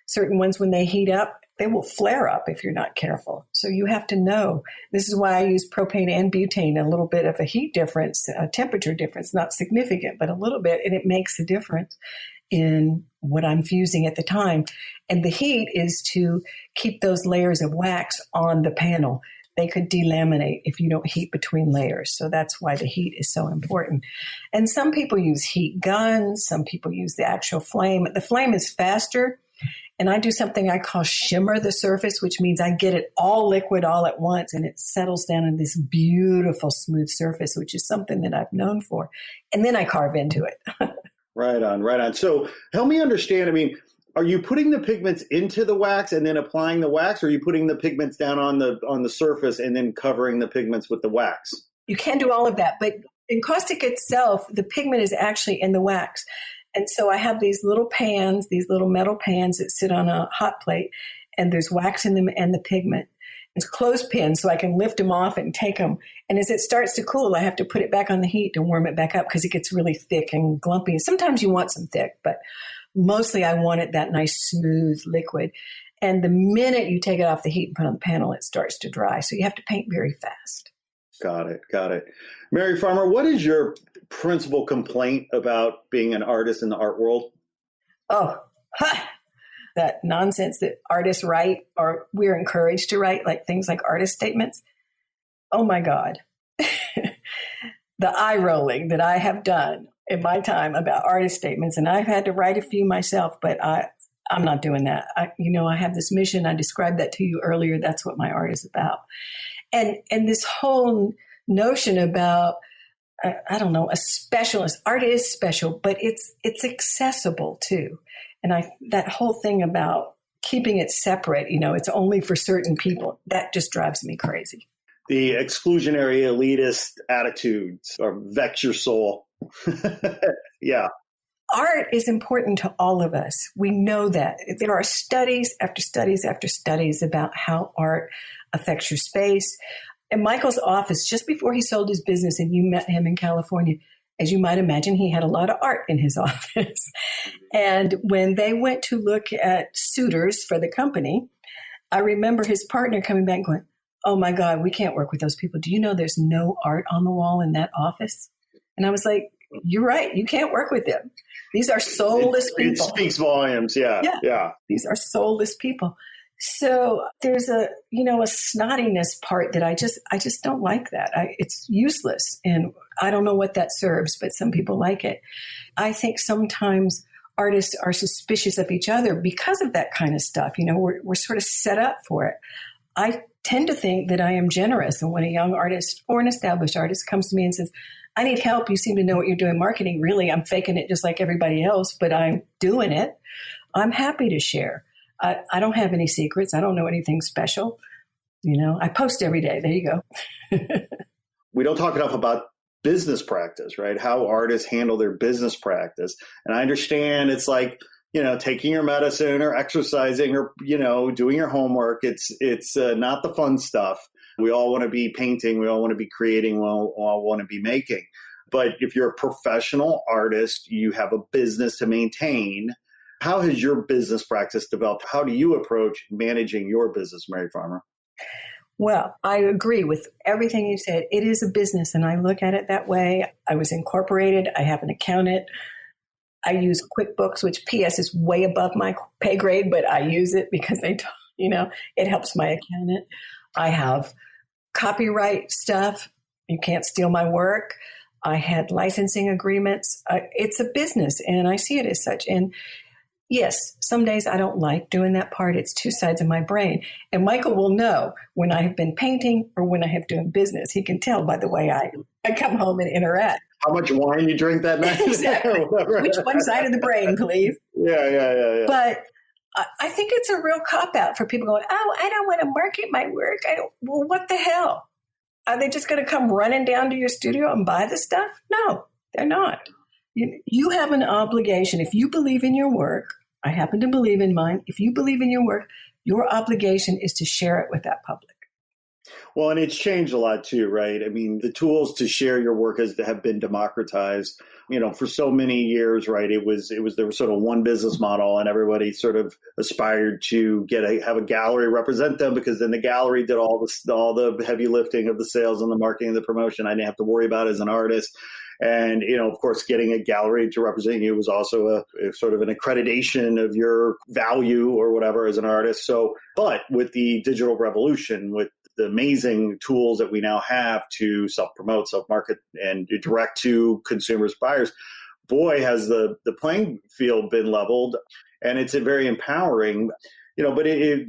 Certain ones, when they heat up, they will flare up if you're not careful. So you have to know. This is why I use propane and butane, a little bit of a heat difference, a temperature difference, not significant, but a little bit, and it makes a difference in what I'm fusing at the time. And the heat is to keep those layers of wax on the panel. They could delaminate if you don't heat between layers. So that's why the heat is so important. And some people use heat guns. Some people use the actual flame. The flame is faster. And I do something I call shimmer the surface, which means I get it all liquid all at once and it settles down in this beautiful smooth surface, which is something that I've known for. And then I carve into it. Right on, right on. So help me understand, are you putting the pigments into the wax and then applying the wax, or are you putting the pigments down on the surface and then covering the pigments with the wax? You can do all of that, but in caustic itself, the pigment is actually in the wax. And so I have these little pans, these little metal pans that sit on a hot plate, and there's wax in them and the pigment. It's clothespins, so I can lift them off and take them. And as it starts to cool, I have to put it back on the heat to warm it back up because it gets really thick and glumpy. Sometimes you want some thick, but mostly I want it that nice, smooth liquid. And the minute you take it off the heat and put it on the panel, it starts to dry. So you have to paint very fast. Got it. Mary Farmer, what is your principal complaint about being an artist in the art world? That nonsense that artists write, or we're encouraged to write, like things like artist statements. Oh my God. The eye rolling that I have done in my time about artist statements, and I've had to write a few myself, but I'm not doing that. I have this mission. I described that to you earlier. That's what my art is about. And this whole notion about, I don't know, a specialist. Art is special, but it's accessible too. And that whole thing about keeping it separate, it's only for certain people, that just drives me crazy. The exclusionary elitist attitudes or vex your soul. Yeah. Art is important to all of us. We know that. There are studies after studies after studies about how art affects your space. In Michael's office, just before he sold his business and you met him in California, as you might imagine, he had a lot of art in his office. And when they went to look at suitors for the company, I remember his partner coming back and going, "Oh my God, we can't work with those people. Do you know there's no art on the wall in that office?" And I was like, "You're right. You can't work with them. These are soulless people." It speaks volumes. Yeah. These are soulless people. So there's a snottiness part that I just don't like that. It's useless. And I don't know what that serves, but some people like it. I think sometimes artists are suspicious of each other because of that kind of stuff. We're sort of set up for it. I tend to think that I am generous. And when a young artist or an established artist comes to me and says, "I need help. You seem to know what you're doing marketing." Really, I'm faking it just like everybody else, but I'm doing it. I'm happy to share. I don't have any secrets. I don't know anything special. I post every day. There you go. We don't talk enough about business practice, right? How artists handle their business practice. And I understand it's like, taking your medicine or exercising or, doing your homework. It's not the fun stuff. We all want to be painting. We all want to be creating. We all want to be making. But if you're a professional artist, you have a business to maintain. How has your business practice developed? How do you approach managing your business, Mary Farmer? Well, I agree with everything you said. It is a business, and I look at it that way. I was incorporated. I have an accountant. I use QuickBooks, which PS is way above my pay grade, but I use it because it helps my accountant. I have copyright stuff. You can't steal my work. I had licensing agreements. It's a business, and I see it as such. And yes, some days I don't like doing that part. It's two sides of my brain. And Michael will know when I have been painting or when I have doing business. He can tell by the way I come home and interact. How much wine you drink that night? Exactly. Which one side of the brain, please? Yeah. But I think it's a real cop-out for people going, "Oh, I don't want to market my work." Well, what the hell? Are they just going to come running down to your studio and buy the stuff? No, they're not. You have an obligation. If you believe in your work, I happen to believe in mine. If you believe in your work, your obligation is to share it with that public. Well, and it's changed a lot too, right? The tools to share your work have been democratized for so many years, right, there was sort of one business model, and everybody sort of aspired to have a gallery represent them, because then the gallery did all the heavy lifting of the sales and the marketing and the promotion. I didn't have to worry about it as an artist. And, of course, getting a gallery to represent you was also a sort of an accreditation of your value or whatever as an artist. So, but with the digital revolution, with the amazing tools that we now have to self-promote, self-market, and direct to consumers, buyers, boy, has the playing field been leveled. And it's very empowering, but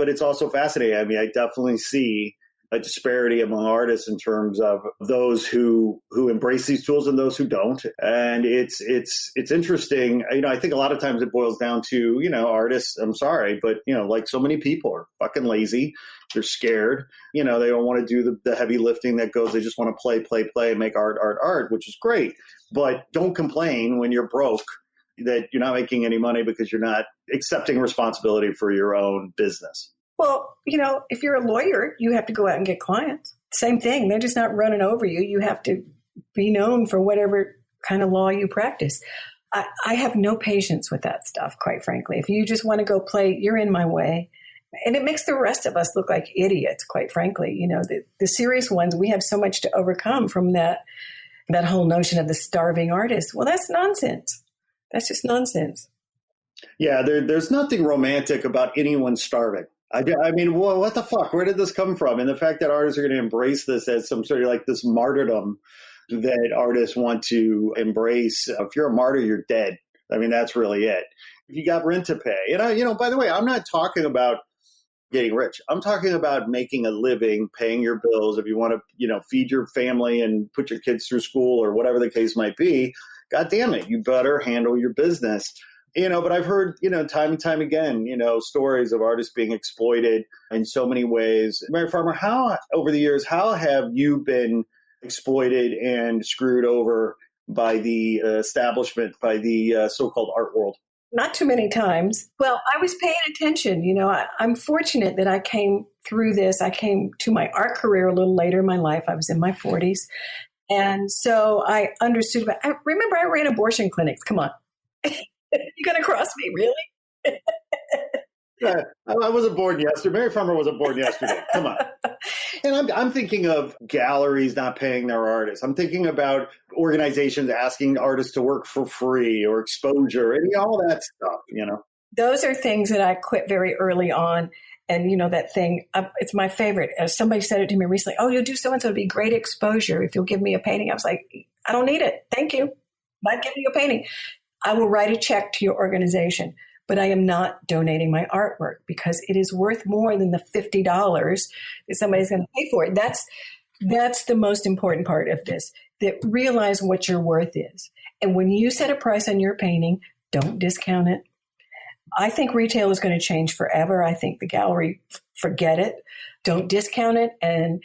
it's also fascinating. I mean, I definitely see a disparity among artists in terms of those who embrace these tools and those who don't. And it's interesting. I think a lot of times it boils down to, artists, I'm sorry, but, like so many people are fucking lazy. They're scared. They don't want to do the heavy lifting that goes. They just want to play, make art, which is great. But don't complain when you're broke that you're not making any money because you're not accepting responsibility for your own business. Well, if you're a lawyer, you have to go out and get clients. Same thing. They're just not running over you. You have to be known for whatever kind of law you practice. I have no patience with that stuff, quite frankly. If you just want to go play, you're in my way. And it makes the rest of us look like idiots, quite frankly. The serious ones, we have so much to overcome from that whole notion of the starving artist. Well, that's nonsense. That's just nonsense. Yeah, there's nothing romantic about anyone starving. I mean, well, what the fuck? Where did this come from? And the fact that artists are going to embrace this as some sort of like this martyrdom that artists want to embrace. If you're a martyr, you're dead. I mean, that's really it. If you got rent to pay. And by the way, I'm not talking about getting rich. I'm talking about making a living, paying your bills. If you want to, feed your family and put your kids through school or whatever the case might be, God damn it, you better handle your business. But I've heard, time and time again, stories of artists being exploited in so many ways. Mary Farmer, how, over the years, how have you been exploited and screwed over by the establishment, by the so-called art world? Not too many times. Well, I was paying attention. I'm fortunate that I came through this. I came to my art career a little later in my life. I was in my 40s. And so I understood. I remember I ran abortion clinics. Come on. You going to cross me, really? Yeah, I wasn't born yesterday. Mary Farmer wasn't born yesterday. Come on. And I'm thinking of galleries not paying their artists. I'm thinking about organizations asking artists to work for free or exposure and all that stuff, Those are things that I quit very early on. And, that thing, it's my favorite. As somebody said it to me recently, oh, you'll do so-and-so, it'd be great exposure if you'll give me a painting. I was like, I don't need it. Thank you. Not giving you a painting. I will write a check to your organization, but I am not donating my artwork because it is worth more than the $50 that somebody's going to pay for it. That's the most important part of this, that realize what your worth is. And when you set a price on your painting, don't discount it. I think retail is going to change forever. I think the gallery, forget it. Don't discount it, and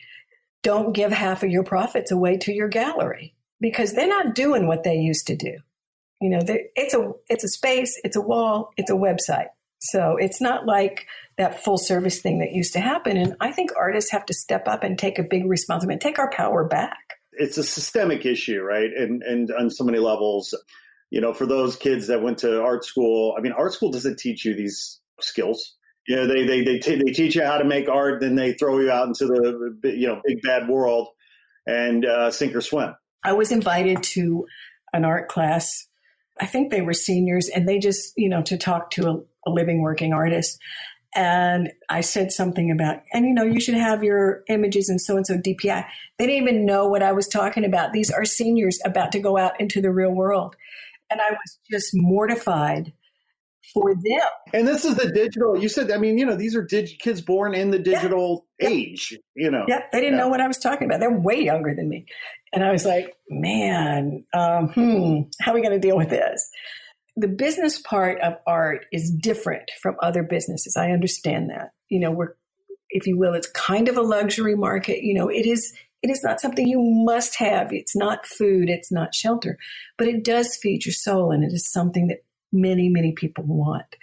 don't give half of your profits away to your gallery because they're not doing what they used to do. It's a space, it's a wall, it's a website. So it's not like that full service thing that used to happen. And I think artists have to step up and take a big responsibility, take our power back. It's a systemic issue, right? And on so many levels, for those kids that went to art school, I mean, art school doesn't teach you these skills. They teach you how to make art, then they throw you out into the, big bad world and sink or swim. I was invited to an art class. I think they were seniors, and they just, to talk to a living, working artist. And I said something about, you should have your images in so-and-so DPI. They didn't even know what I was talking about. These are seniors about to go out into the real world. And I was just mortified for them. And this is the digital, you said, these are kids born in the digital age, Yeah, they didn't know what I was talking about. They're way younger than me. And I was like, man, how are we going to deal with this? The business part of art is different from other businesses. I understand that. We're, if you will, it's kind of a luxury market. It is not something you must have. It's not food. It's not shelter. But it does feed your soul, and it is something that many, many people want.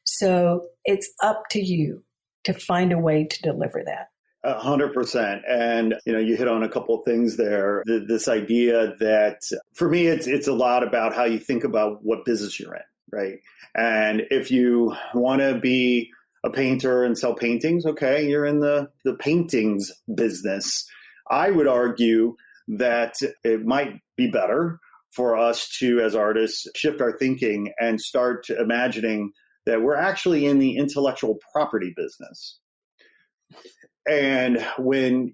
So it's up to you to find a way to deliver that. 100%. And, you hit on a couple of things there. This idea that for me, it's a lot about how you think about what business you're in, right? And if you want to be a painter and sell paintings, okay, you're in the paintings business. I would argue that it might be better for us to, as artists, shift our thinking and start imagining that we're actually in the intellectual property business. And when,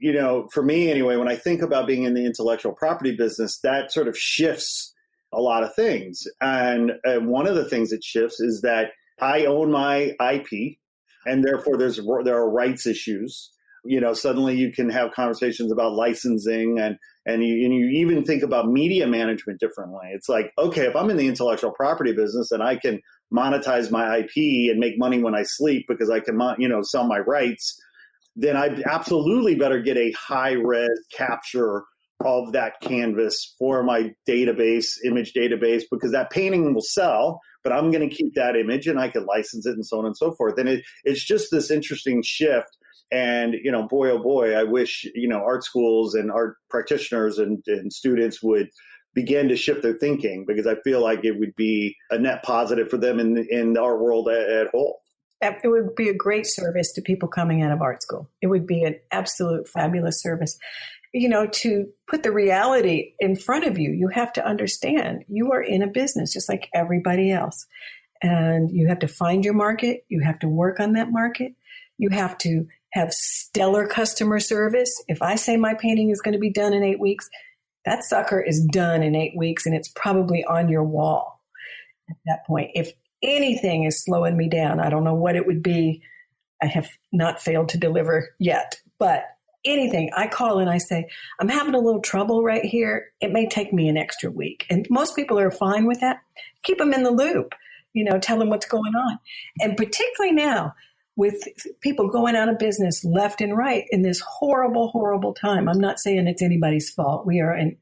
for me anyway, when I think about being in the intellectual property business, that sort of shifts a lot of things. And one of the things it shifts is that I own my IP, and therefore there are rights issues. Suddenly you can have conversations about licensing and you even think about media management differently. It's like, okay, if I'm in the intellectual property business and I can monetize my IP and make money when I sleep because I can, sell my rights, then I absolutely better get a high-res capture of that canvas for my image database, because that painting will sell, but I'm going to keep that image and I can license it and so on and so forth. And it's just this interesting shift. And, boy, oh boy, I wish, art schools and art practitioners and students would begin to shift their thinking, because I feel like it would be a net positive for them in the art world at whole. It would be a great service to people coming out of art school. It would be an absolute fabulous service. To put the reality in front of you, you have to understand you are in a business just like everybody else. And you have to find your market. You have to work on that market. You have to have stellar customer service. If I say my painting is going to be done in 8 weeks, that sucker is done in 8 weeks, and it's probably on your wall at that point. If anything is slowing me down, I don't know what it would be. I have not failed to deliver yet, but anything, I call and I say, I'm having a little trouble right here. It may take me an extra week. And most people are fine with that. Keep them in the loop, tell them what's going on. And particularly now, with people going out of business left and right in this horrible, horrible time. I'm not saying it's anybody's fault. We are in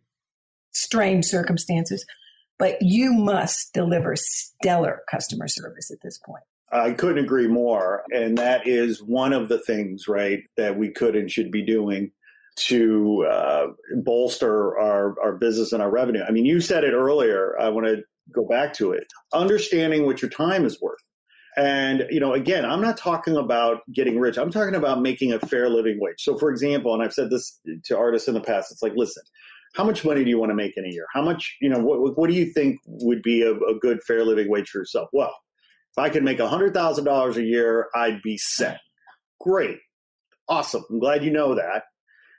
strange circumstances, but you must deliver stellar customer service at this point. I couldn't agree more. And that is one of the things, right, that we could and should be doing to bolster our business and our revenue. I mean, you said it earlier. I want to go back to it. Understanding what your time is worth. And, again, I'm not talking about getting rich. I'm talking about making a fair living wage. So, for example, and I've said this to artists in the past, it's like, listen, how much money do you want to make in a year? How much, what do you think would be a good fair living wage for yourself? Well, if I could make $100,000 a year, I'd be set. Great. Awesome. I'm glad you know that.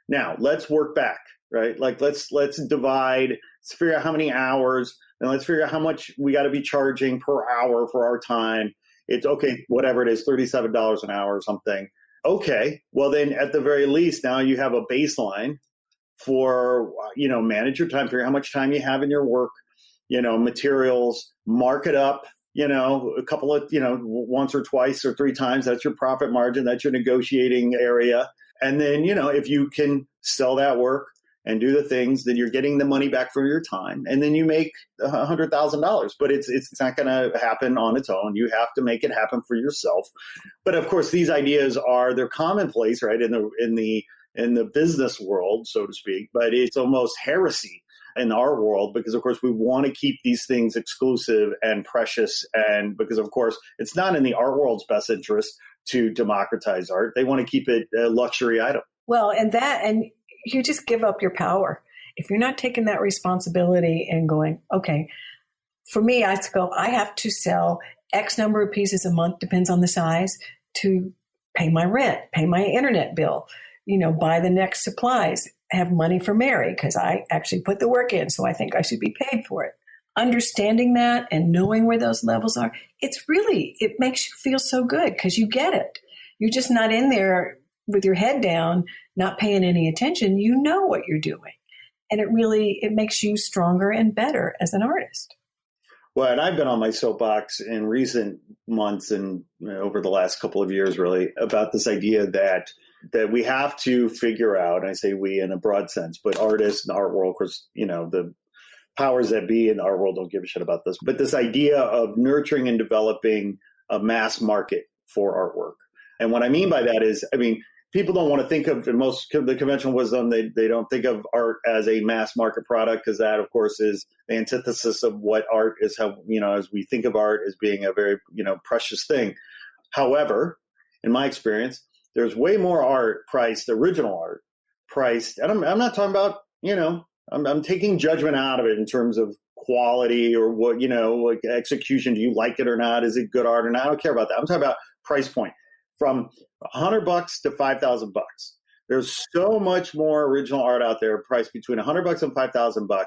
Now, let's work back, right? Like, let's divide, let's figure out how many hours, and let's figure out how much we got to be charging per hour for our time. It's okay, whatever it is, $37 an hour or something. Okay, well then at the very least, now you have a baseline for, manage your time, figure out how much time you have in your work, materials, mark it up, a couple of, once or twice or 3 times, that's your profit margin, that's your negotiating area. And then, if you can sell that work and do the things, then you're getting the money back for your time. And then you make $100,000, but it's not going to happen on its own. You have to make it happen for yourself. But of course, these ideas they're commonplace, right? In the business world, so to speak, but it's almost heresy in our world, because of course we want to keep these things exclusive and precious. And because of course, it's not in the art world's best interest to democratize art. They want to keep it a luxury item. Well, and you just give up your power. If you're not taking that responsibility and going, okay, for me, I have to sell X number of pieces a month, depends on the size, to pay my rent, pay my internet bill, buy the next supplies, have money for Mary, because I actually put the work in, so I think I should be paid for it. Understanding that and knowing where those levels are, it makes you feel so good because you get it. You're just not in there with your head down, not paying any attention. You know what you're doing. And it makes you stronger and better as an artist. Well, and I've been on my soapbox in recent months and over the last couple of years, really, about this idea that we have to figure out, and I say we in a broad sense, but artists and art world, of course, the powers that be in the art world don't give a shit about this, but this idea of nurturing and developing a mass market for artwork. And what I mean by that is, people don't want to think of, in most of the conventional wisdom, they don't think of art as a mass market product, because that, of course, is the antithesis of what art is. How, as we think of art as being a very, precious thing. However, in my experience, there's way more art priced, original art priced, and I'm not talking about, I'm taking judgment out of it in terms of quality or what, like execution. Do you like it or not? Is it good art or not? I don't care about that. I'm talking about price point. From $100 to $5,000. There's so much more original art out there priced between $100 and $5,000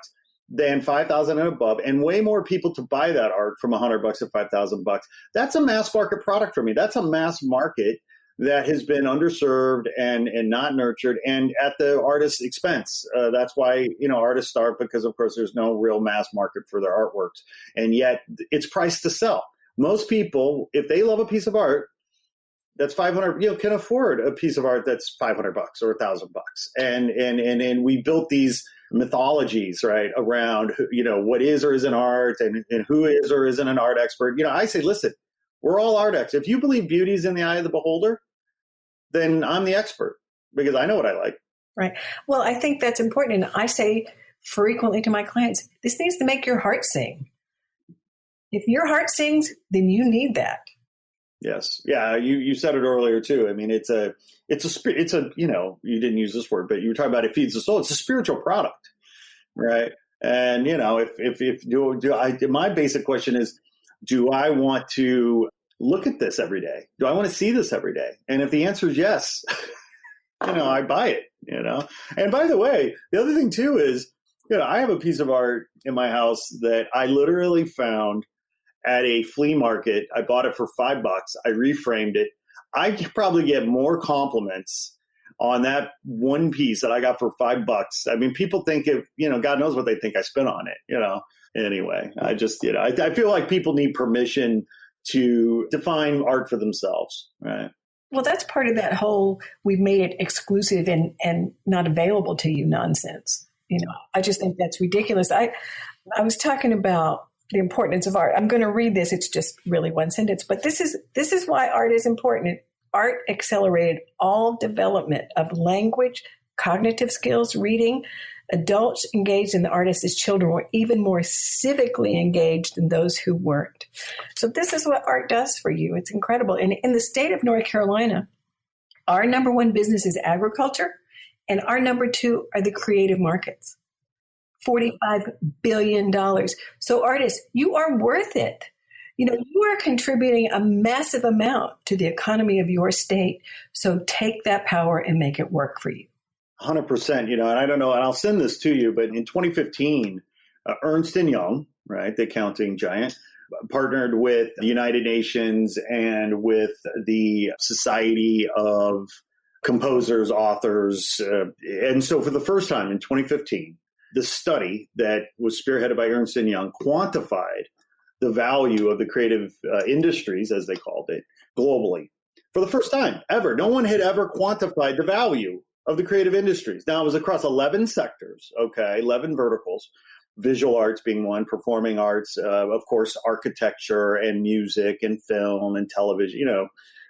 than $5,000 and above, and way more people to buy that art from $100 to $5,000. That's a mass market product for me. That's a mass market that has been underserved and not nurtured, and at the artist's expense. That's why, artists starve, because of course there's no real mass market for their artworks, and yet it's priced to sell. Most people, if they love a piece of art that's 500, can afford a piece of art that's $500 or $1,000. And we built these mythologies, right, around, what is or isn't art, and who is or isn't an art expert. I say, listen, we're all art experts. If you believe beauty is in the eye of the beholder, then I'm the expert, because I know what I like. Right. Well, I think that's important. And I say frequently to my clients, this needs to make your heart sing. If your heart sings, then you need that. Yes. Yeah. You said it earlier too. I mean, it's a, you didn't use this word, but you were talking about it feeds the soul. It's a spiritual product. Right. And, my basic question is, do I want to look at this every day? Do I want to see this every day? And if the answer is yes, I buy it, And by the way, the other thing too is, I have a piece of art in my house that I literally found at a flea market. I bought it for $5. I reframed it. I could probably get more compliments on that one piece that I got for $5. I mean, people think God knows what they think I spent on it, Anyway, I just, I feel like people need permission to define art for themselves, right? Well, that's part of that whole, we've made it exclusive and not available to you nonsense. I just think that's ridiculous. I was talking about the importance of art. I'm going to read this. It's just really one sentence, but this is why art is important. Art accelerated all development of language, cognitive skills, reading. Adults engaged in the arts as children were even more civically engaged than those who weren't. So this is what art does for you. It's incredible. And in the state of North Carolina, our number one business is agriculture, and our number two are the creative markets. $45 billion. So artists, you are worth it. You are contributing a massive amount to the economy of your state. So take that power and make it work for you. 100%, and I don't know, and I'll send this to you, but in 2015, Ernst & Young, right, the accounting giant, partnered with the United Nations and with the Society of Composers, Authors. And so for the first time in 2015, the study that was spearheaded by Ernst & Young quantified the value of the creative industries, as they called it, globally. For the first time ever, no one had ever quantified the value of the creative industries. Now, it was across 11 sectors, 11 verticals, visual arts being one, performing arts, of course, architecture and music and film and television.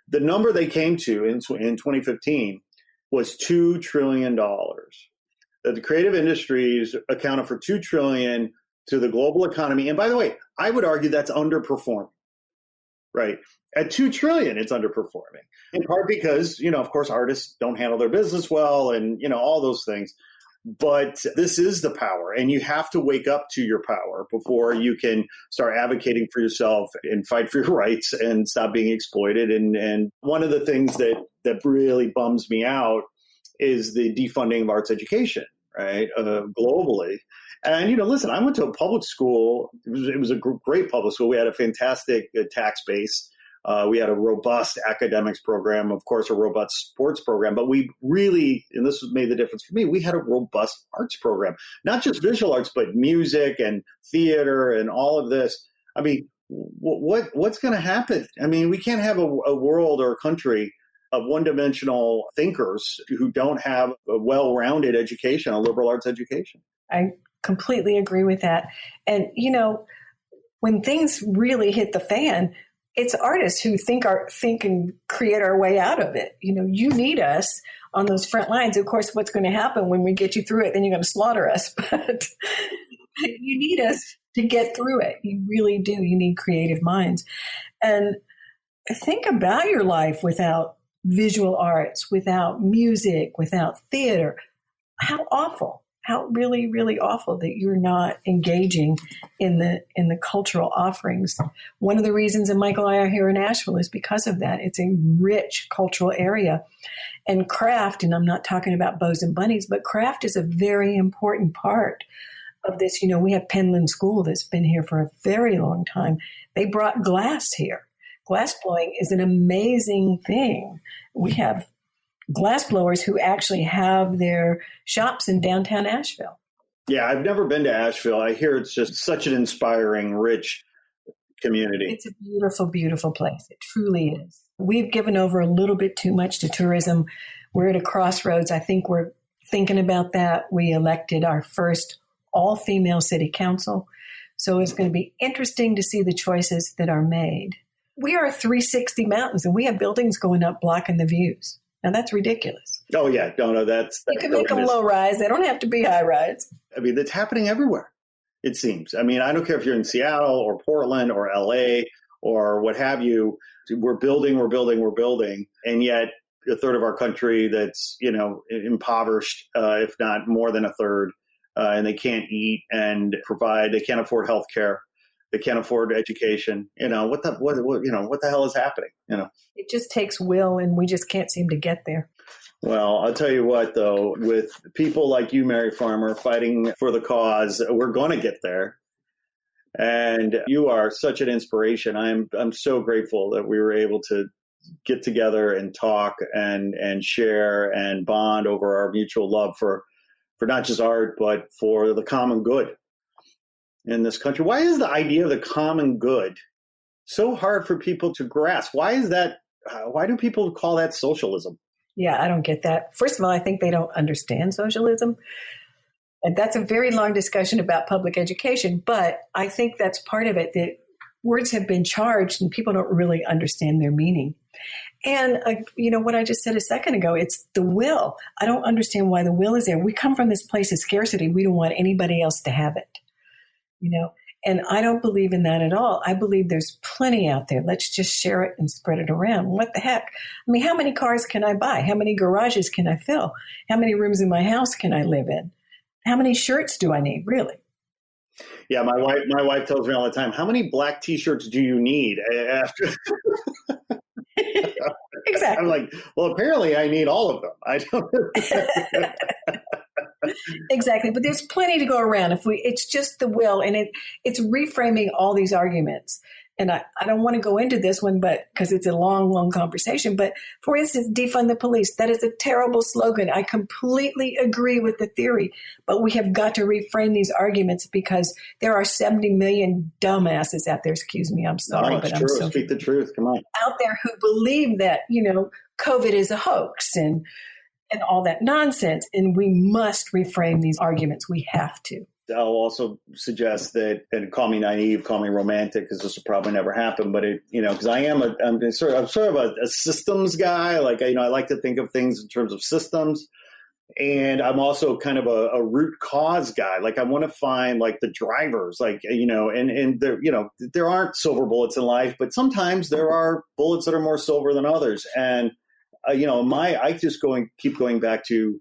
The number they came to in 2015 was $2 trillion. That the creative industries accounted for $2 trillion to the global economy. And by the way, I would argue that's underperforming, right? At $2 trillion, it's underperforming, in part because, of course, artists don't handle their business well and, all those things. But this is the power, and you have to wake up to your power before you can start advocating for yourself and fight for your rights and stop being exploited. And one of the things that really bums me out is the defunding of arts education, right, globally. And, listen, I went to a public school. It was a great public school. We had a fantastic tax base. We had a robust academics program, of course, a robust sports program, but we really, and this made the difference for me, we had a robust arts program, not just visual arts, but music and theater and all of this. I mean, what's going to happen? I mean, we can't have a world or a country of one-dimensional thinkers who don't have a well-rounded education, a liberal arts education. I completely agree with that. And, when things really hit the fan, it's artists who think and create our way out of it. You need us on those front lines. Of course, what's going to happen when we get you through it, then you're going to slaughter us. But you need us to get through it. You really do. You need creative minds. And think about your life without visual arts, without music, without theater. How awful. How really, really awful that you're not engaging in the cultural offerings. One of the reasons that Michael and I are here in Asheville is because of that. It's a rich cultural area. And craft, and I'm not talking about bows and bunnies, but craft is a very important part of this. We have Penland School that's been here for a very long time. They brought glass here. Glass blowing is an amazing thing. We have glass blowers who actually have their shops in downtown Asheville. Yeah, I've never been to Asheville. I hear it's just such an inspiring, rich community. It's a beautiful, beautiful place. It truly is. We've given over a little bit too much to tourism. We're at a crossroads. I think we're thinking about that. We elected our first all-female city council. So it's going to be interesting to see the choices that are made. We are 360 mountains, and we have buildings going up blocking the views. Now, that's ridiculous. Oh, yeah. No, that's you can make them low rise. They don't have to be high rise. I mean, that's happening everywhere, it seems. I mean, I don't care if you're in Seattle or Portland or LA or what have you. We're building. And yet a third of our country that's, impoverished, if not more than a third, and they can't eat and provide. They can't afford health care. They can't afford education. What the hell is happening? It just takes will, and we just can't seem to get there. Well, I'll tell you what, though, with people like you, Mary Farmer, fighting for the cause, we're going to get there. And you are such an inspiration. I'm so grateful that we were able to get together and talk and share and bond over our mutual love for not just art, but for the common good in this country. Why is the idea of the common good so hard for people to grasp? Why is that? Why do people call that socialism? Yeah, I don't get that. First of all, I think they don't understand socialism. And that's a very long discussion about public education. But I think that's part of it, that words have been charged and people don't really understand their meaning. And, what I just said a second ago, it's the will. I don't understand why the will is there. We come from this place of scarcity. We don't want anybody else to have it, And I don't believe in that at all. I believe there's plenty out there. Let's just share it and spread it around. What the heck? I mean, how many cars can I buy? How many garages can I fill? How many rooms in my house can I live in? How many shirts do I need, really? Yeah, my wife tells me all the time, how many black T-shirts do you need after? Exactly. I'm like, well, apparently I need all of them. I don't. Exactly. But there's plenty to go around. It's just the will, and it's reframing all these arguments. And I don't want to go into this one, but because it's a long, long conversation. But for instance, defund the police. That is a terrible slogan. I completely agree with the theory, but we have got to reframe these arguments because there are 70 million dumbasses out there. Excuse me. I'm sorry, no, but true. I'm so Speak the truth. Come on. Out there who believe that, COVID is a hoax and all that nonsense. And we must reframe these arguments. We have to. I'll also suggest that, and call me naive, call me romantic, because this will probably never happen. But because I'm sort of a systems guy. Like I like to think of things in terms of systems, and I'm also kind of a root cause guy. Like I want to find like the drivers, and there aren't silver bullets in life, but sometimes there are bullets that are more silver than others. And I just keep going back to.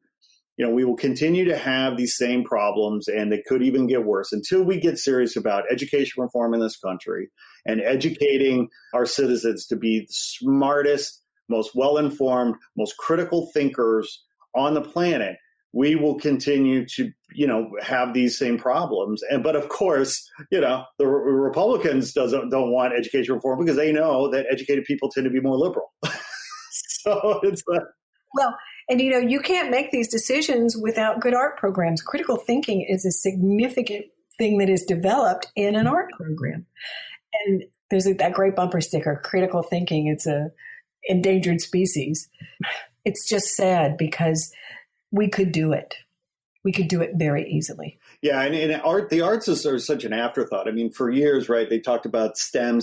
We will continue to have these same problems, and they could even get worse until we get serious about education reform in this country and educating our citizens to be the smartest, most well-informed, most critical thinkers on the planet. We will continue to, have these same problems. But of course, the Republicans don't want education reform because they know that educated people tend to be more liberal. So it's well. And, you can't make these decisions without good art programs. Critical thinking is a significant thing that is developed in an art program. And there's that great bumper sticker, critical thinking. It's a endangered species. It's just sad because we could do it. we could do it very easily. Yeah, and the arts are such an afterthought. I mean, for years, right, they talked about STEM,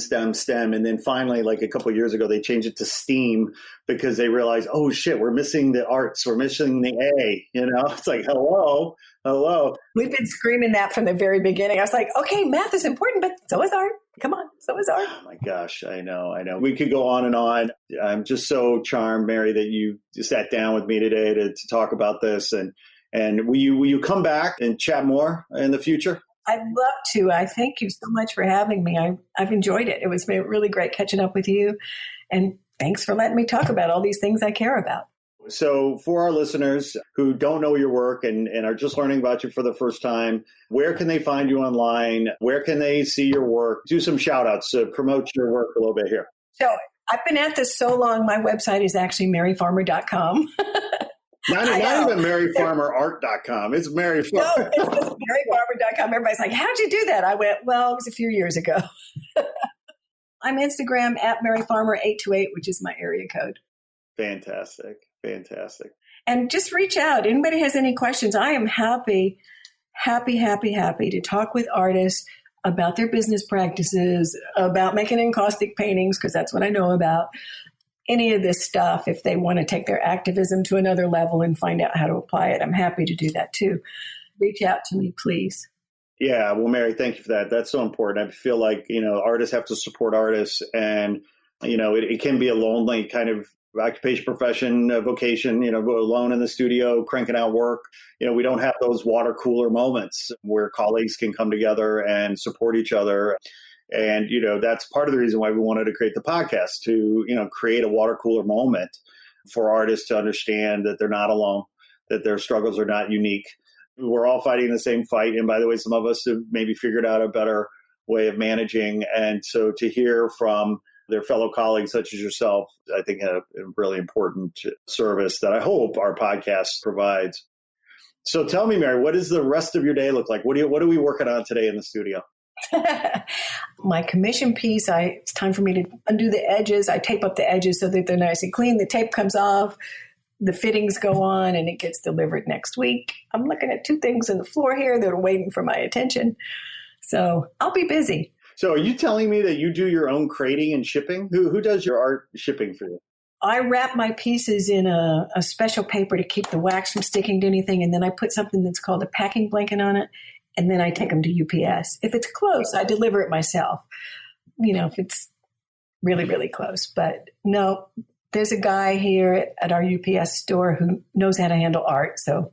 and then finally, like a couple of years ago, they changed it to STEAM because they realized, oh shit, we're missing the arts, we're missing the A. It's like, hello. We've been screaming that from the very beginning. I was like, okay, math is important, but so is art. Come on, so is art. Oh my gosh, I know. We could go on and on. I'm just so charmed, Mary, that you sat down with me today to talk about this. And will you come back and chat more in the future? I'd love to. I thank you so much for having me. I've enjoyed it. It was really great catching up with you. And thanks for letting me talk about all these things I care about. So for our listeners who don't know your work and are just learning about you for the first time, where can they find you online? Where can they see your work? Do some shout outs to promote your work a little bit here. So I've been at this so long. My website is actually maryfarmer.com. Not even maryfarmerart.com. It's Mary Farmer. No, it's just maryfarmer.com. Everybody's like, how'd you do that? I went, well, it was a few years ago. I'm Instagram at maryfarmer828, which is my area code. Fantastic. And just reach out. Anybody has any questions? I am happy to talk with artists about their business practices, about making encaustic paintings, because that's what I know about. Any of this stuff, if they want to take their activism to another level and find out how to apply it, I'm happy to do that too. Reach out to me, please. Yeah, well, Mary, thank you for that. That's so important. I feel like, artists have to support artists, and, it can be a lonely kind of occupation, profession, vocation, alone in the studio, cranking out work. We don't have those water cooler moments where colleagues can come together and support each other. And, that's part of the reason why we wanted to create the podcast, to, create a water cooler moment for artists to understand that they're not alone, that their struggles are not unique. We're all fighting the same fight. And by the way, some of us have maybe figured out a better way of managing. And so to hear from their fellow colleagues such as yourself, I think a really important service that I hope our podcast provides. So tell me, Mary, what does the rest of your day look like? What are we working on today in the studio? My commission piece, it's time for me to undo the edges. I tape up the edges so that they're nice and clean. The tape comes off, the fittings go on, and it gets delivered next week. I'm looking at 2 things on the floor here that are waiting for my attention. So I'll be busy. So are you telling me that you do your own crating and shipping? Who does your art shipping for you? I wrap my pieces in a special paper to keep the wax from sticking to anything, and then I put something that's called a packing blanket on it. And then I take them to UPS. If it's close, I deliver it myself, if it's really, really close. But no, there's a guy here at our UPS store who knows how to handle art. So,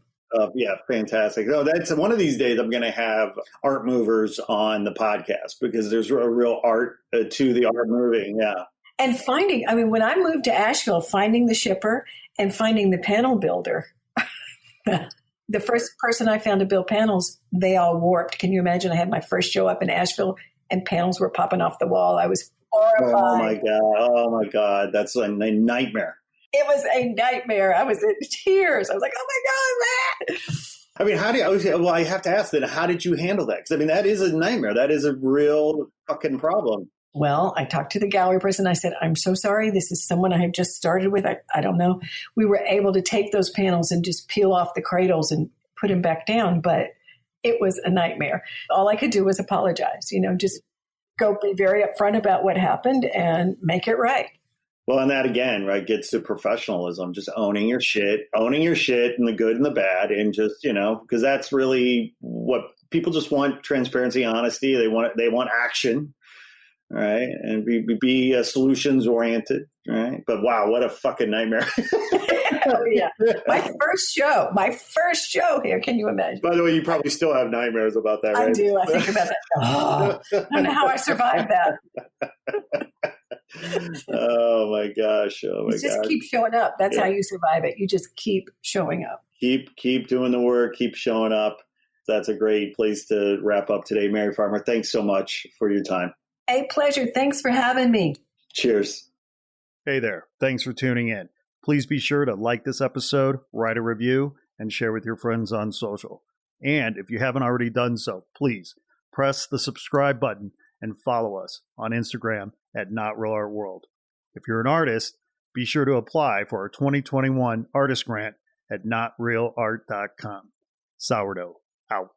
yeah, fantastic. No, that's one of these days I'm going to have art movers on the podcast because there's a real art to the art moving. Yeah. And when I moved to Asheville, finding the shipper and finding the panel builder. The first person I found to build panels, they all warped. Can you imagine? I had my first show up in Asheville and panels were popping off the wall. I was horrified. Oh my God. That's a nightmare. It was a nightmare. I was in tears. I was like, oh my God, man. I mean, I have to ask then, how did you handle that? Because that is a nightmare. That is a real fucking problem. Well, I talked to the gallery person. I said, I'm so sorry. This is someone I had just started with. I don't know. We were able to take those panels and just peel off the cradles and put them back down. But it was a nightmare. All I could do was apologize, just go be very upfront about what happened and make it right. Well, and that again, right, gets to professionalism, just owning your shit and the good and the bad. And just, because that's really what people just want: transparency, honesty. They want action. Right. And be solutions oriented. Right. But wow, what a fucking nightmare. Oh, yeah. My first show here. Can you imagine? By the way, you probably still have nightmares about that, right? I do. I think about that. Oh, I don't know how I survived that. Oh my gosh. Just keep showing up. That's how you survive it. You just keep showing up. Keep doing the work. Keep showing up. That's a great place to wrap up today. Mary Farmer, thanks so much for your time. A pleasure. Thanks for having me. Cheers. Hey there. Thanks for tuning in. Please be sure to like this episode, write a review, and share with your friends on social. And if you haven't already done so, please press the subscribe button and follow us on Instagram at Not Real Art World. If you're an artist, be sure to apply for our 2021 artist grant at notrealart.com. Sourdough out.